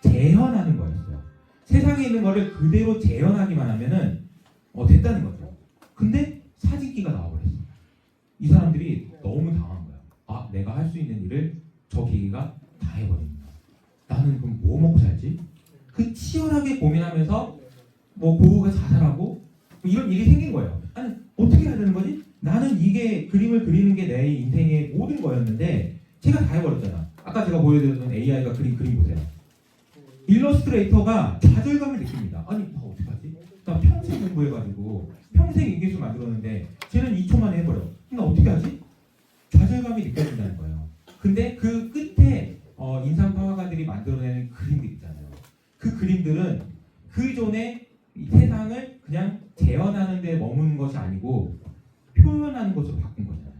재현하는 거였어요. 세상에 있는 거를 그대로 재현하기만 하면은 됐다는 거죠. 근데 사진기가 나와버렸어요. 이 사람들이 너무 당한 거야. 아, 내가 할 수 있는 일을 저 기계가 다 해버립니다. 나는 그럼 뭐 먹고 살지? 그 치열하게 고민하면서 뭐 고우가 자살하고 뭐 이런 일이 생긴 거예요. 아니 어떻게 해야 되는 거지? 나는 이게 그림을 그리는 게 내 인생의 모든 거였는데 제가 다 해버렸잖아. 아까 제가 보여드렸던 AI가 그린 그림 보세요. 일러스트레이터가 좌절감을 느낍니다. 아니 나 어떡하지? 나 평생 공부해가지고 평생 인기수 만들었는데 쟤는 2초 만에 해버려. 나 어떻게 하지? 좌절감이 느껴진다는 거예요. 근데 그 끝에 인상파 화가들이 만들어내는 그림들 있잖아요. 그 그림들은 그 전에 이 세상을 그냥 재현하는 데 머무는 것이 아니고 표현하는 것으로 바꾼 거잖아요.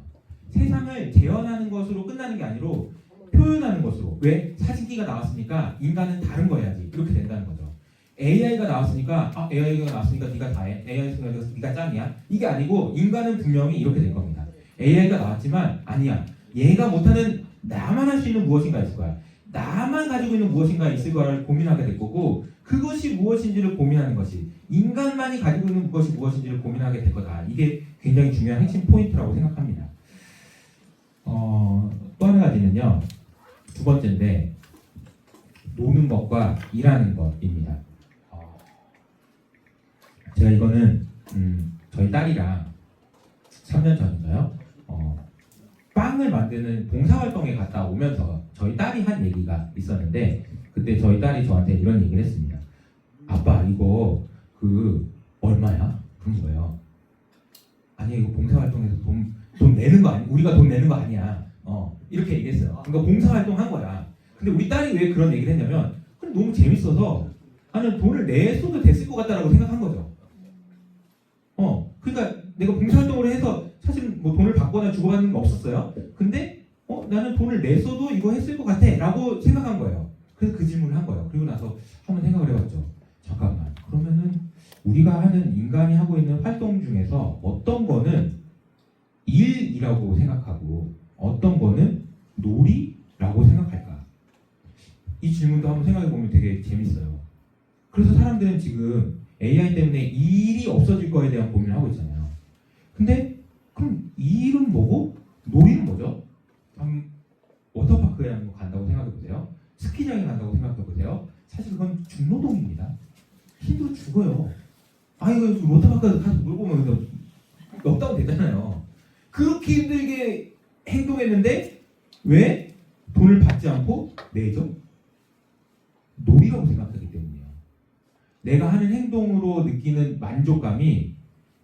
세상을 재현하는 것으로 끝나는 게 아니로 표현하는 것으로. 왜? 사진기가 나왔으니까 인간은 다른 거 해야지. 이렇게 된다는 거죠. AI가 나왔으니까 AI가 나왔으니까 네가 다 해. AI가 나왔으니까 네가 짱이야. 이게 아니고 인간은 분명히 이렇게 될 겁니다. AI가 나왔지만 아니야. 얘가 못하는 나만 할 수 있는 무엇인가 있을 거야. 나만 가지고 있는 무엇인가 있을 거를 고민하게 될 거고 그것이 무엇인지를 고민하는 것이 인간만이 가지고 있는 것이 무엇인지를 고민하게 될 거다. 이게 굉장히 중요한 핵심 포인트라고 생각합니다. 또 한 가지는요. 두 번째인데 노는 것과 일하는 것입니다. 제가 이거는 저희 딸이랑 3년 전인가요? 빵을 만드는 봉사활동에 갔다 오면서 저희 딸이 한 얘기가 있었는데 그때 저희 딸이 저한테 이런 얘기를 했습니다. 아빠 이거 얼마야? 그런 거예요. 아니 이거 봉사활동에서 돈 내는 거 아니 우리가 돈 내는 거 아니야. 이렇게 얘기했어요. 그러니까 봉사활동 한 거야. 근데 우리 딸이 왜 그런 얘기를 했냐면 너무 재밌어서 아니 돈을 냈어도 됐을 것 같다라고 생각한 거죠. 그러니까 내가 봉사활동을 해서 사실 뭐 돈을 받거나 주고받는 거 없었어요. 근데 나는 돈을 냈어도 이거 했을 것 같아 라고 생각한 거예요. 그래서 그 질문을 한 거예요. 그리고 나서 한번 생각을 해봤죠. 잠깐만 그러면은 우리가 하는 인간이 하고 있는 활동 중에서 어떤 거는 일이라고 생각하고 어떤 거는 놀이라고 생각할까? 이 질문도 한번 생각해 보면 되게 재밌어요. 그래서 사람들은 지금 AI 때문에 일이 없어질 거에 대한 고민을 하고 있잖아요. 근데 그럼 일은 뭐고 놀이는 뭐죠? 워터파크에 한번 간다고 생각해 보세요. 스키장에 간다고 생각해 보세요. 사실 그건 중노동입니다. 힘들어 죽어요. 이거 워터파크 가서 놀고 오면 넉다운 되잖아요. 그렇게 힘들게 행동했는데 왜 돈을 받지 않고 내죠? 놀이라고 생각하기 때문이에요. 내가 하는 행동으로 느끼는 만족감이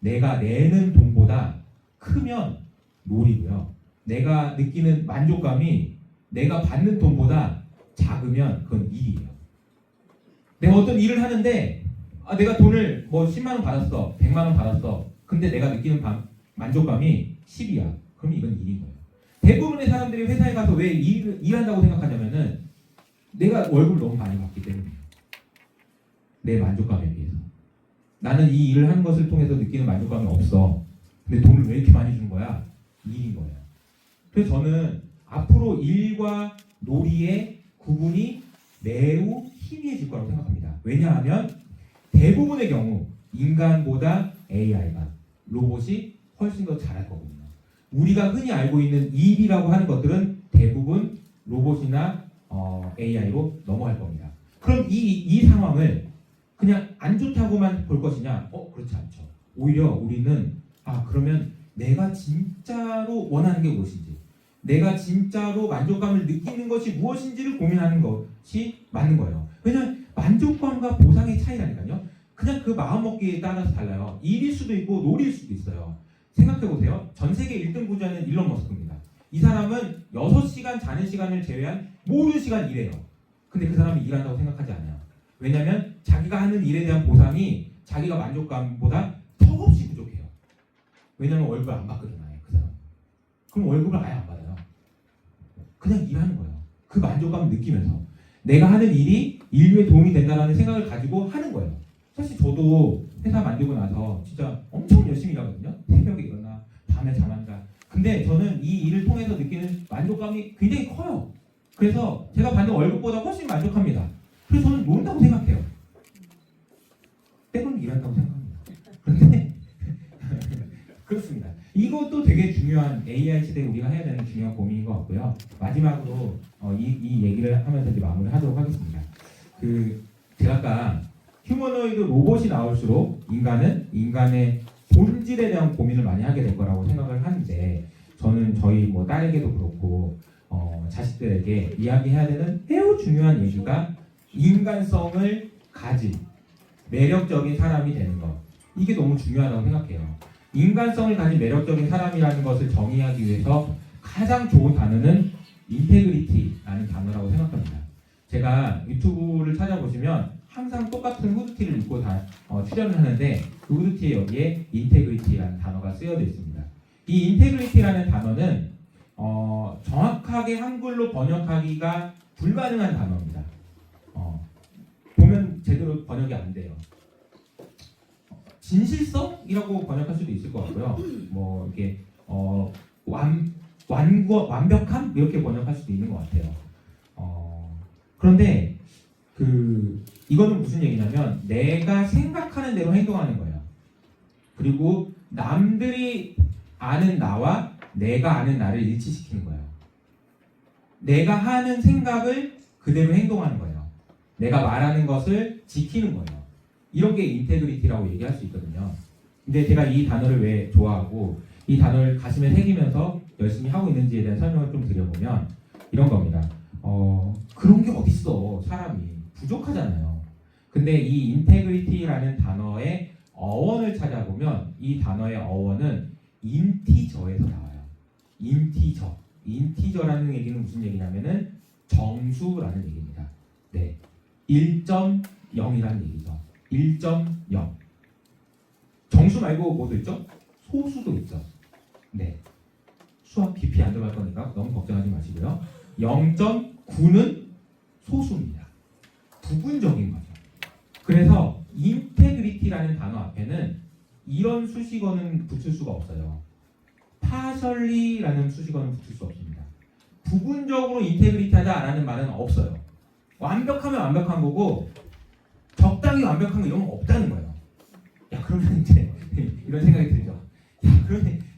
내가 내는 돈보다 크면 놀이고요. 내가 느끼는 만족감이 내가 받는 돈보다 작으면 그건 일이에요. 내가 어떤 일을 하는데 내가 돈을 10만 원 받았어, 100만 원 받았어. 근데 내가 느끼는 만족감이 10이야. 그럼 이건 일인 거예요. 대부분의 사람들이 회사에 가서 왜 일한다고 생각하냐면은 내가 월급을 너무 많이 받기 때문이에요. 내 만족감에 비해서. 나는 이 일을 하는 것을 통해서 느끼는 만족감이 없어. 근데 돈을 왜 이렇게 많이 주는 거야? 일인 거예요. 그래서 저는 앞으로 일과 놀이의 구분이 매우 희미해질 거라고 생각합니다. 왜냐하면 대부분의 경우 인간보다 AI가 로봇이 훨씬 더 잘할 거거든요. 우리가 흔히 알고 있는 일이라고 하는 것들은 대부분 로봇이나 AI로 넘어갈 겁니다. 그럼 이 상황을 그냥 안 좋다고만 볼 것이냐? 그렇지 않죠. 오히려 우리는 그러면 내가 진짜로 원하는 게 무엇인지, 내가 진짜로 만족감을 느끼는 것이 무엇인지를 고민하는 것이 맞는 거예요. 왜냐하면 만족감과 보상의 차이라니까요. 그냥 그 마음먹기에 따라서 달라요. 일일 수도 있고 놀이일 수도 있어요. 생각해보세요. 전 세계 1등 부자는 일론 머스크입니다. 이 사람은 6시간 자는 시간을 제외한 모든 시간 일해요. 근데 그 사람이 일한다고 생각하지 않아요. 왜냐하면 자기가 하는 일에 대한 보상이 자기가 만족감보다 턱없이 부족해요. 왜냐하면 월급을 안 받거든요. 그 사람. 그럼 월급을 아예 안 받아요. 그냥 일하는 거예요. 그 만족감을 느끼면서 내가 하는 일이 인류에 도움이 된다는 생각을 가지고 하는 거예요. 사실 저도 회사 만들고 나서 진짜 엄청 열심히 일하거든요. 새벽에 일어나 밤에 잠 안 자. 근데 저는 이 일을 통해서 느끼는 만족감이 굉장히 커요. 그래서 제가 받는 월급보다 훨씬 만족합니다. 그래서 저는 논다고 생각해요. 때로는 일한다고 생각합니다. 그런데 그렇습니다. 이것도 되게 중요한 AI 시대에 우리가 해야 되는 중요한 고민인 것 같고요. 마지막으로 이 얘기를 하면서 이제 마무리를 하도록 하겠습니다. 제가 아까 휴머노이드 로봇이 나올수록 인간은 인간의 본질에 대한 고민을 많이 하게 될 거라고 생각을 하는데 저는 저희 딸에게도 그렇고 자식들에게 이야기해야 되는 매우 중요한 얘기가 인간성을 가진 매력적인 사람이 되는 것. 이게 너무 중요하다고 생각해요. 인간성을 가진 매력적인 사람이라는 것을 정의하기 위해서 가장 좋은 단어는 인테그리티라는 단어라고 생각합니다. 제가 유튜브를 찾아보시면 항상 똑같은 후드티를 입고 출연을 하는데 그 후드티에 여기에 인테그리티라는 단어가 쓰여져 있습니다. 이 인테그리티라는 단어는 정확하게 한글로 번역하기가 불가능한 단어입니다. 보면 제대로 번역이 안 돼요. 진실성이라고 번역할 수도 있을 것 같고요. 이렇게 완벽함 이렇게 번역할 수도 있는 것 같아요. 그런데 이거는 무슨 얘기냐면 내가 생각하는 대로 행동하는 거예요. 그리고 남들이 아는 나와 내가 아는 나를 일치시키는 거예요. 내가 하는 생각을 그대로 행동하는 거예요. 내가 말하는 것을 지키는 거예요. 이런 게 인테그리티라고 얘기할 수 있거든요. 근데 제가 이 단어를 왜 좋아하고 이 단어를 가슴에 새기면서 열심히 하고 있는지에 대한 설명을 좀 드려보면 이런 겁니다. 그런 게 어딨어. 사람이 부족하잖아요. 근데 이 인테그리티라는 단어의 어원을 찾아보면 이 단어의 어원은 인티저에서 나와요. 인티저. 인티저라는 얘기는 무슨 얘기냐면은 정수라는 얘기입니다. 네. 1.0이라는 얘기죠. 1.0. 정수 말고 뭐도 있죠? 소수도 있죠. 네. 수학 깊이 안 들어갈 거니까 너무 걱정하지 마시고요. 0.9는 소수입니다. 부분적인 거죠. 그래서 인테그리티라는 단어 앞에는 이런 수식어는 붙일 수가 없어요. 파셜리라는 수식어는 붙일 수 없습니다. 부분적으로 인테그리티하다라는 말은 없어요. 완벽하면 완벽한 거고 적당히 완벽한 거 이런 거 없다는 거예요. 야 그러면 이제 이런 생각이 들죠.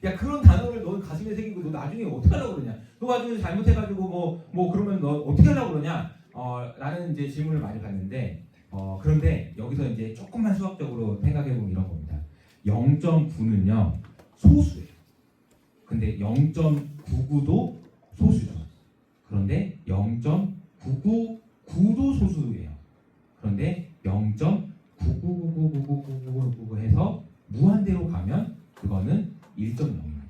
야 그런 단어를 너 가슴에 새기고 너 나중에 어떻게 하려고 그러냐? 너 나중에 잘못해가지고 뭐 그러면 너 어떻게 하려고 그러냐? 라는 이제 질문을 많이 받는데 그런데 여기서 이제 조금만 수학적으로 생각해 보면 이런 겁니다. 0.9는요 소수예요. 근데 0.99도 소수죠. 그런데 0.999도 소수예요. 그런데 0.9999999 해서 무한대로 가면 그거는 1.0입니다.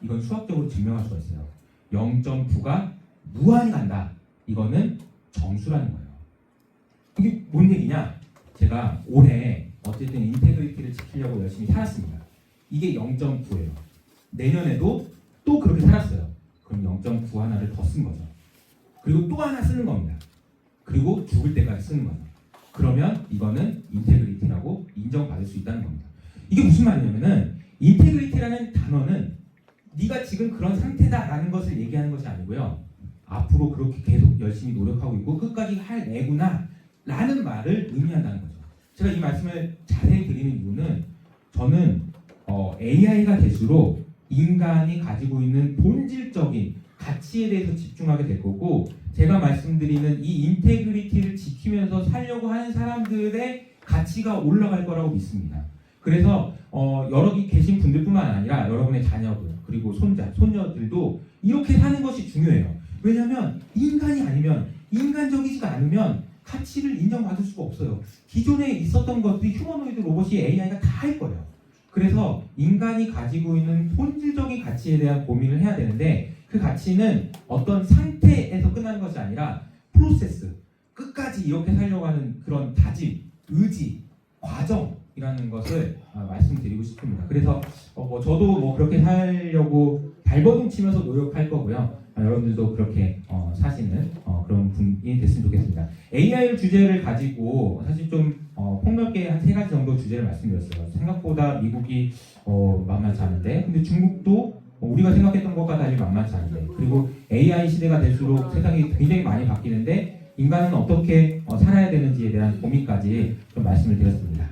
이건 수학적으로 증명할 수가 있어요. 0.9가 무한히 간다. 이거는 정수라는 거예요. 이게 뭔 얘기냐? 제가 올해 어쨌든 인테그리티를 지키려고 열심히 살았습니다. 이게 0.9예요. 내년에도 또 그렇게 살았어요. 그럼 0.9 하나를 더 쓴 거죠. 그리고 또 하나 쓰는 겁니다. 그리고 죽을 때까지 쓰는 거죠. 그러면 이거는 인테그리티라고 인정받을 수 있다는 겁니다. 이게 무슨 말이냐면은 인테그리티라는 단어는 네가 지금 그런 상태다라는 것을 얘기하는 것이 아니고요. 앞으로 그렇게 계속 열심히 노력하고 있고 끝까지 할 애구나 라는 말을 의미한다는 거죠. 제가 이 말씀을 자세히 드리는 이유는 저는 AI가 될수록 인간이 가지고 있는 본질적인 가치에 대해서 집중하게 될 거고 제가 말씀드리는 이 인테그리티를 지키면서 살려고 하는 사람들의 가치가 올라갈 거라고 믿습니다. 그래서 여기 계신 분들뿐만 아니라 여러분의 자녀들 그리고 손자, 손녀들도 이렇게 사는 것이 중요해요. 왜냐하면 인간이 아니면 인간적이지가 않으면 가치를 인정받을 수가 없어요. 기존에 있었던 것들이 휴머노이드 로봇이 AI가 다 할 거예요. 그래서 인간이 가지고 있는 본질적인 가치에 대한 고민을 해야 되는데 그 가치는 어떤 상태에서 끝나는 것이 아니라 프로세스, 끝까지 이렇게 살려고 하는 그런 다짐, 의지, 과정이라는 것을 말씀드리고 싶습니다. 그래서 저도 그렇게 살려고 발버둥 치면서 노력할 거고요. 여러분들도 그렇게 사시는 그런 분이 됐으면 좋겠습니다. AI 주제를 가지고 사실 좀 폭넓게 한 3가지 정도 주제를 말씀드렸어요. 생각보다 미국이 만만치 않은데 근데 중국도 우리가 생각했던 것과 달리 만만치 않은데 그리고 AI 시대가 될수록 세상이 굉장히 많이 바뀌는데 인간은 어떻게 살아야 되는지에 대한 고민까지 좀 말씀을 드렸습니다.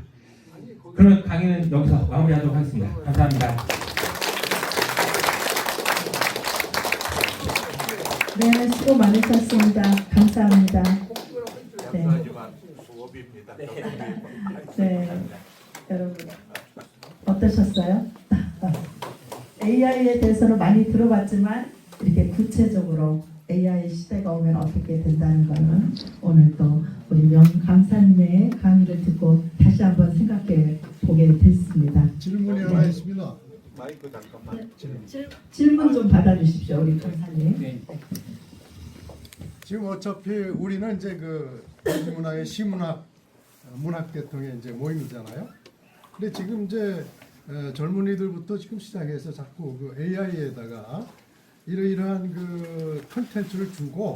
그러면 강의는 여기서 마무리하도록 하겠습니다. 감사합니다. 네, 수고 많으셨습니다. 감사합니다. 네. 네, 여러분 어떠셨어요? AI에 대해서는 많이 들어봤지만 이렇게 구체적으로 AI 시대가 오면 어떻게 된다는 것은 오늘 또 우리 명 강사님의 강의를 듣고 다시 한번 생각해 보게 됐습니다. 질문이 하나 있습니다. 마이크 잠깐만. 질문 좀 받아주십시오, 우리 강사님. 네. 지금 어차피 우리는 이제 그 대중문화의 시문학 문학 계통의 이제 모임이잖아요. 근데 지금 이제 젊은이들부터 지금 시작해서 자꾸 그 AI에다가 이러이러한 그 콘텐츠를 주고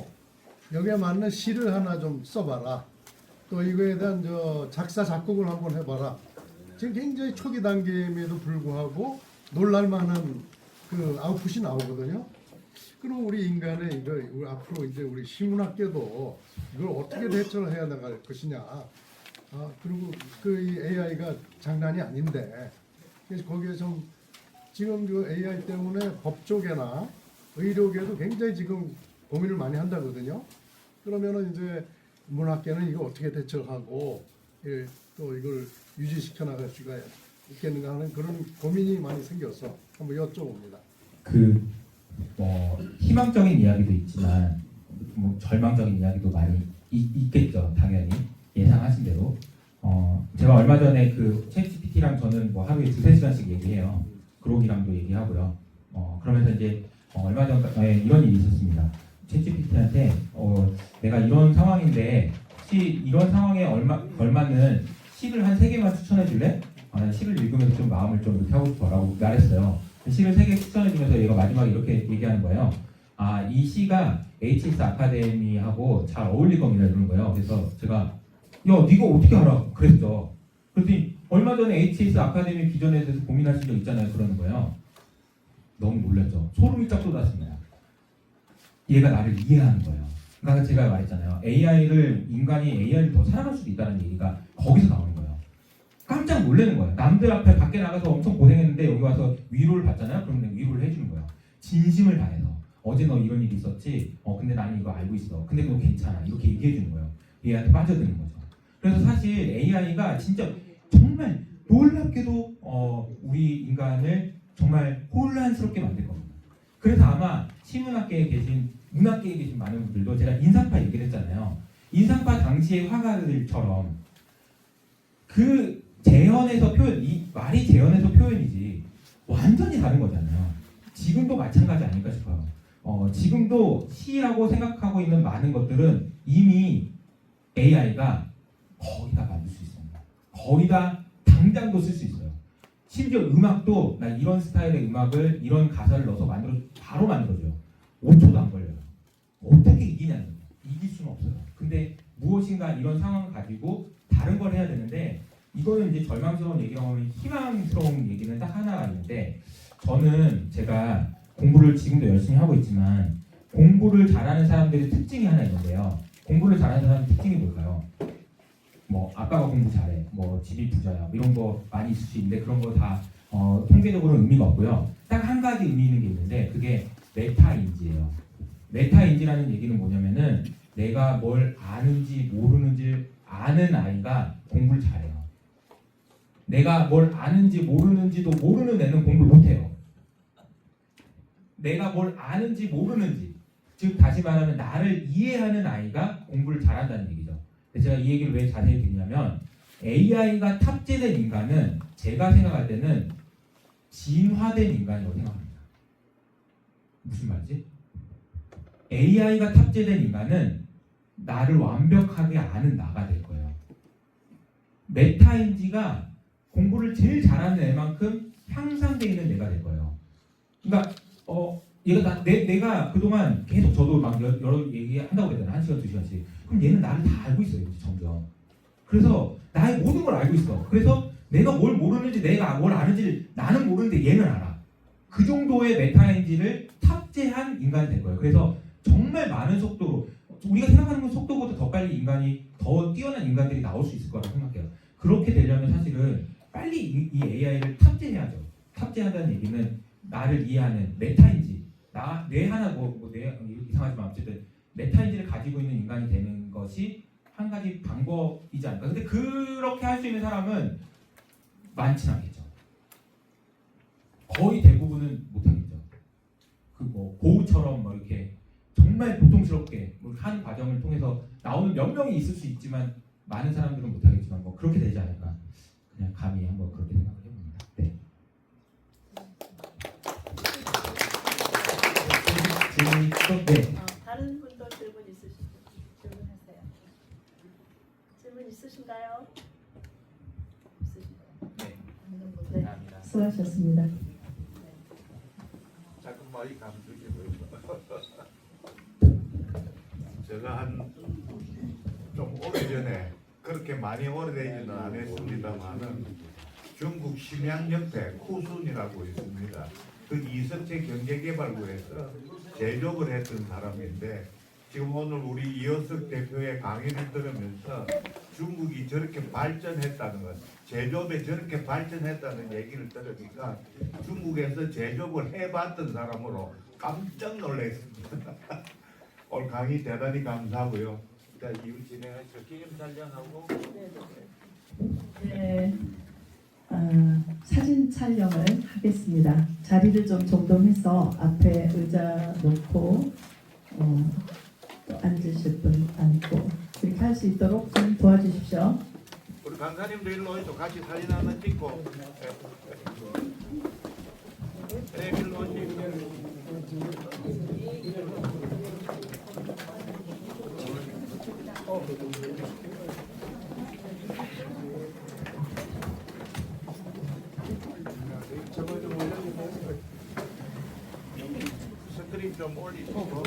여기에 맞는 시를 하나 좀 써봐라. 또 이거에 대한 작사 작곡을 한번 해봐라. 지금 굉장히 초기 단계임에도 불구하고 놀랄만한 그 아웃풋이 나오거든요. 그럼 우리 인간의 이거 앞으로 이제 우리 시문학계도 이걸 어떻게 대처를 해야 나갈 것이냐. 그리고 그 이 AI가 장난이 아닌데 그래서 거기에 좀 지금 그 AI 때문에 법 쪽에나 의료계도 굉장히 지금 고민을 많이 한다거든요. 그러면은 이제 문학계는 이거 어떻게 대처하고 또 이걸 유지시켜 나갈 수가 있겠는가 하는 그런 고민이 많이 생겨서 한번 여쭤봅니다. 희망적인 이야기도 있지만 절망적인 이야기도 많이 있겠죠. 당연히 예상하신 대로. 제가 얼마 전에 챗GPT랑 저는 하루에 2-3시간씩 얘기해요. 그록이랑도 얘기하고요. 그러면서 이제 얼마 전에 이런 일이 있었습니다. 챗GPT한테 내가 이런 상황인데 혹시 이런 상황에 걸맞는 시를 한 3개만 추천해 줄래? 난 시를 읽으면서 좀 마음을 좀 이렇게 하고 싶어라고 말했어요. 시를 3개 추천해 주면서 얘가 마지막에 이렇게 얘기하는 거예요. 이 시가 HS 아카데미하고 잘 어울릴 겁니다 이러는 거예요. 그래서 제가 야 네가 어떻게 알아? 그랬죠. 그랬더니 얼마 전에 HS 아카데미 비전에 대해서 고민하신 적 있잖아요. 그러는 거예요. 너무 놀랐죠. 소름이 쫙 돋았습니다. 얘가 나를 이해하는 거예요. 그러니까 제가 말했잖아요. 인간이 AI를 더 사랑할 수도 있다는 얘기가 거기서 나오는 거예요. 깜짝 놀라는 거예요. 남들 앞에 밖에 나가서 엄청 고생했는데 여기 와서 위로를 받잖아요. 그러면 내가 위로를 해주는 거예요. 진심을 다해서. 어제 너 이런 일이 있었지? 근데 나는 이거 알고 있어. 근데 너 괜찮아. 이렇게 얘기해 주는 거예요. 얘한테 빠져드는 거죠. 그래서 사실 AI가 진짜 정말 놀랍게도 우리 인간을 정말 혼란스럽게 만들 겁니다. 그래서 아마 시문학계에 계신 문학계에 계신 많은 분들도 제가 인상파 얘기를 했잖아요. 인상파 당시의 화가들처럼 재현에서 표현, 이 말이 재현에서 표현이지 완전히 다른 거잖아요. 지금도 마찬가지 아닐까 싶어요. 지금도 시라고 생각하고 있는 많은 것들은 이미 AI가 거의 다 만들 수 있습니다. 거의 다 당장도 쓸 수 있어요. 심지어 음악도 나 이런 스타일의 음악을 이런 가사를 넣어서 바로 만들어줘요. 5초도 안 걸려요. 어떻게 이기냐는 거예요. 이길 수는 없어요. 근데 무엇인가 이런 상황을 가지고 다른 걸 해야 되는데 이거는 이제 절망스러운 얘기라고 하면 희망스러운 얘기는 딱 하나가 있는데 저는 제가 공부를 지금도 열심히 하고 있지만 공부를 잘하는 사람들의 특징이 하나 있는데요. 공부를 잘하는 사람의 특징이 뭘까요? 아빠가 공부 잘해, 집이 부자야, 이런 거 많이 있을 수 있는데 그런 거 다 통계적으로는 의미가 없고요. 딱 한 가지 의미 있는 게 있는데 그게 메타인지예요. 메타인지라는 얘기는 뭐냐면은 내가 뭘 아는지 모르는지 아는 아이가 공부를 잘해요. 내가 뭘 아는지 모르는지도 모르는 애는 공부를 못해요. 내가 뭘 아는지 모르는지, 즉 다시 말하면 나를 이해하는 아이가 공부를 잘한다는 얘기죠. 제가 이 얘기를 왜 자세히 드리냐면 AI가 탑재된 인간은 제가 생각할 때는 진화된 인간이라고 생각합니다. 무슨 말이지? AI가 탑재된 인간은 나를 완벽하게 아는 나가 될 거예요. 메타인지가 공부를 제일 잘하는 애만큼 향상되어 있는 내가 될 거예요. 그러니까 내가 그동안 계속 저도 막 여러 얘기 한다고 그랬잖아요. 1시간, 2시간씩. 그럼 얘는 나를 다 알고 있어요. 점점. 그래서 나의 모든 걸 알고 있어. 그래서 내가 뭘 모르는지 내가 뭘 아는지 나는 모르는데 얘는 알아. 그 정도의 메타인지를 탑재한 인간이 될 거예요. 그래서 정말 많은 속도로 우리가 생각하는 속도보다 더 빨리 인간이 더 뛰어난 인간들이 나올 수 있을 거라고 생각해요. 그렇게 되려면 사실은 빨리 이 AI를 탑재해야죠. 탑재한다는 얘기는 나를 이해하는 메타인지, 뇌 하나 뇌 이상하지만 어쨌든 메타인지를 가지고 있는 인간이 되는 것이 한 가지 방법이지 않을까. 근데 그렇게 할 수 있는 사람은 많지는 않겠죠. 거의 대부분은 못하겠죠. 고우처럼 이렇게 정말 고통스럽게 한 과정을 통해서 나오는 몇 명이 있을 수 있지만 많은 사람들은 못하겠지만 그렇게 되지 않을까. 그냥 감히 한번 그렇게 생각을 해봅니다. 네. 네. 다른 분도 질문 있으시죠? 질문하세요. 질문 있으신가요? 없으신가요? 네. 네. 감사합니다. 수고하셨습니다. 자꾸 말이 감정이 제가 좀 오래전에 그렇게 많이 오래되지는 않았습니다만은 중국 심양옆에 쿠순이라고 있습니다. 그 이석채 경제개발구에서 제조업을 했던 사람인데 지금 오늘 우리 이현석 대표의 강의를 들으면서 중국이 저렇게 발전했다는 것, 제조업에 저렇게 발전했다는 얘기를 들으니까 중국에서 제조업을 해봤던 사람으로 깜짝 놀랐습니다. 오늘 강의 대단히 감사하고요. 자, 이후 진행하시죠. 기념 촬영하고 네, 사진 촬영을 하겠습니다. 자리를 좀 정돈해서 앞에 의자 놓고 또 앉으실 분 앉고 이렇게 할 수 있도록 좀 도와주십시오. 우리 강사님도 일로 오시죠. 같이 사진 하나 찍고. 네, 일로 오시고. 스크린 좀 올리시고.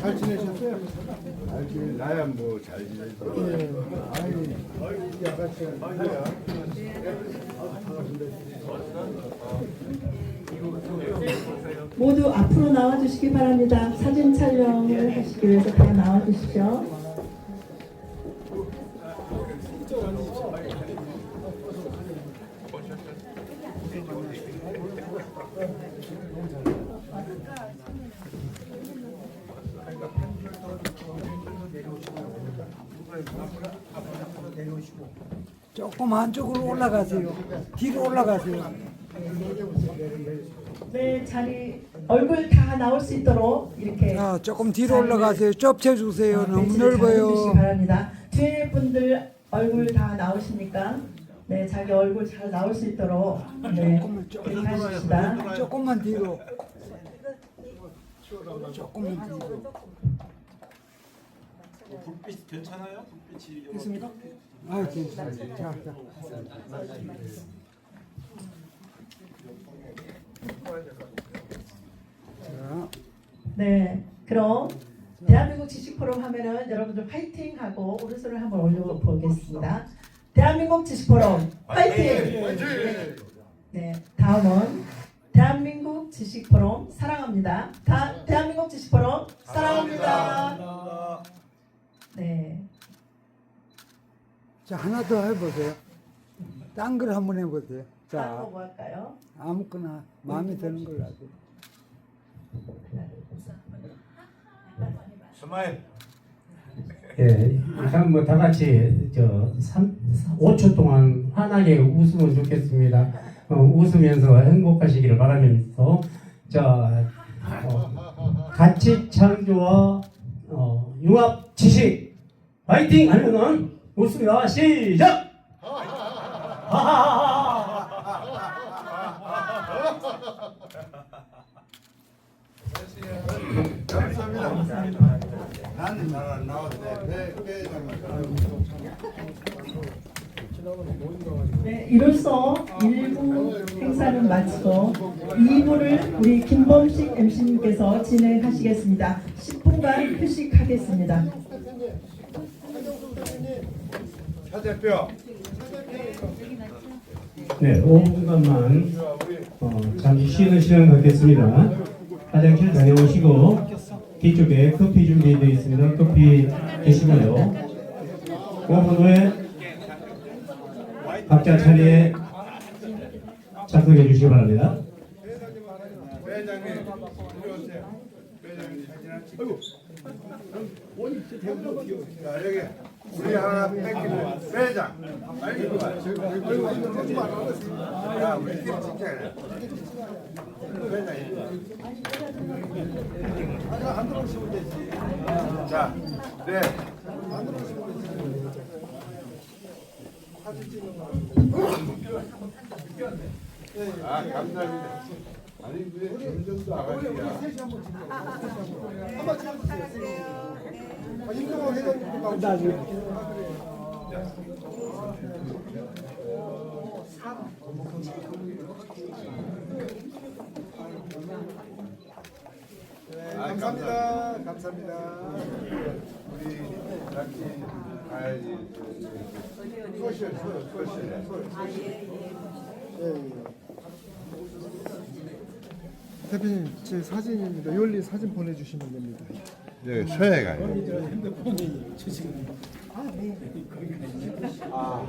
잘 지내셨어요? 나야 뭐 잘 지내서. 이 아가씨가 모두 앞으로 나와주시기 바랍니다. 사진 촬영을 하시기 위해서 다 나와주십시오. 조금 안쪽으로 올라가세요. 뒤로 올라가세요. 네, 자리 얼굴 다 나올 수 있도록 이렇게 자, 조금 뒤로 올라가세요. 좁혀 주세요. 너무 배치를 잘 해주시기 넓어요. 바랍니다. 뒤에 분들 얼굴 다 나오십니까? 네, 자기 얼굴 잘 나올 수 있도록 네, 그렇게 하십시다. 조금만 뒤로. 조금만 뒤로. 불빛 괜찮아요? 불빛이 됐습니까? 아, 괜찮아요. 자. 자. 네, 그럼 대한민국 지식 포럼 하면은 여러분들 화이팅 하고 오른손을 한번 올려보겠습니다. 대한민국 지식 포럼 화이팅! 네, 다음은 대한민국 지식 포럼 사랑합니다. 대한민국 지식 포럼 사랑합니다. 네. 자, 하나 더 해보세요. 딴 걸 한번 해보세요. 다음 자, 거 할까요? 아무거나 마음에 드는 걸로 하세요. 스마일. 예, 일단 뭐 다 같이 5초 동안 환하게 웃으면 좋겠습니다. 웃으면서 행복하시기를 바라면서 가치 창조와 융합 지식 파이팅 하면은 웃습니다. 시작. 감사합니다. 나는 잘 안 나오는데 배장님. 네, 이로써 1부 행사는 마치고 2부를 우리 김범식 MC님께서 진행하시겠습니다. 10분간 휴식하겠습니다. 차 대표. 네, 5분간만 잠시 쉬는 시간 갖겠습니다. 화장실 다녀오시고 뒤쪽에 커피 준비되어 있습니다. 커피 드시고요. 5분 후에 각자 자리에 작성해 주시기 바랍니다. 배장님 이리 오세요. 배장님 사진 하나 찍고. 자 여기 우리 하나 뺏기는 배장. 빨리 이리 와. 야 우리끼리 찍자 그래. 배장 이리 와. 안 들어오시면 되지. 자, 네. 안 들어오시면 되지. 사진 찍는 거. 아 감사합니다. 아니 왜 점점도 아가씨야? 한번 찍어주세요. 임종호 회장님도 나오시죠. 감사합니다. 감사합니다. 우리 같이 가야지. 소셜. 대표님 제 사진입니다. 요리 사진 보내주시면 됩니다. 이제 서해가요. 핸드폰이 주시는 아,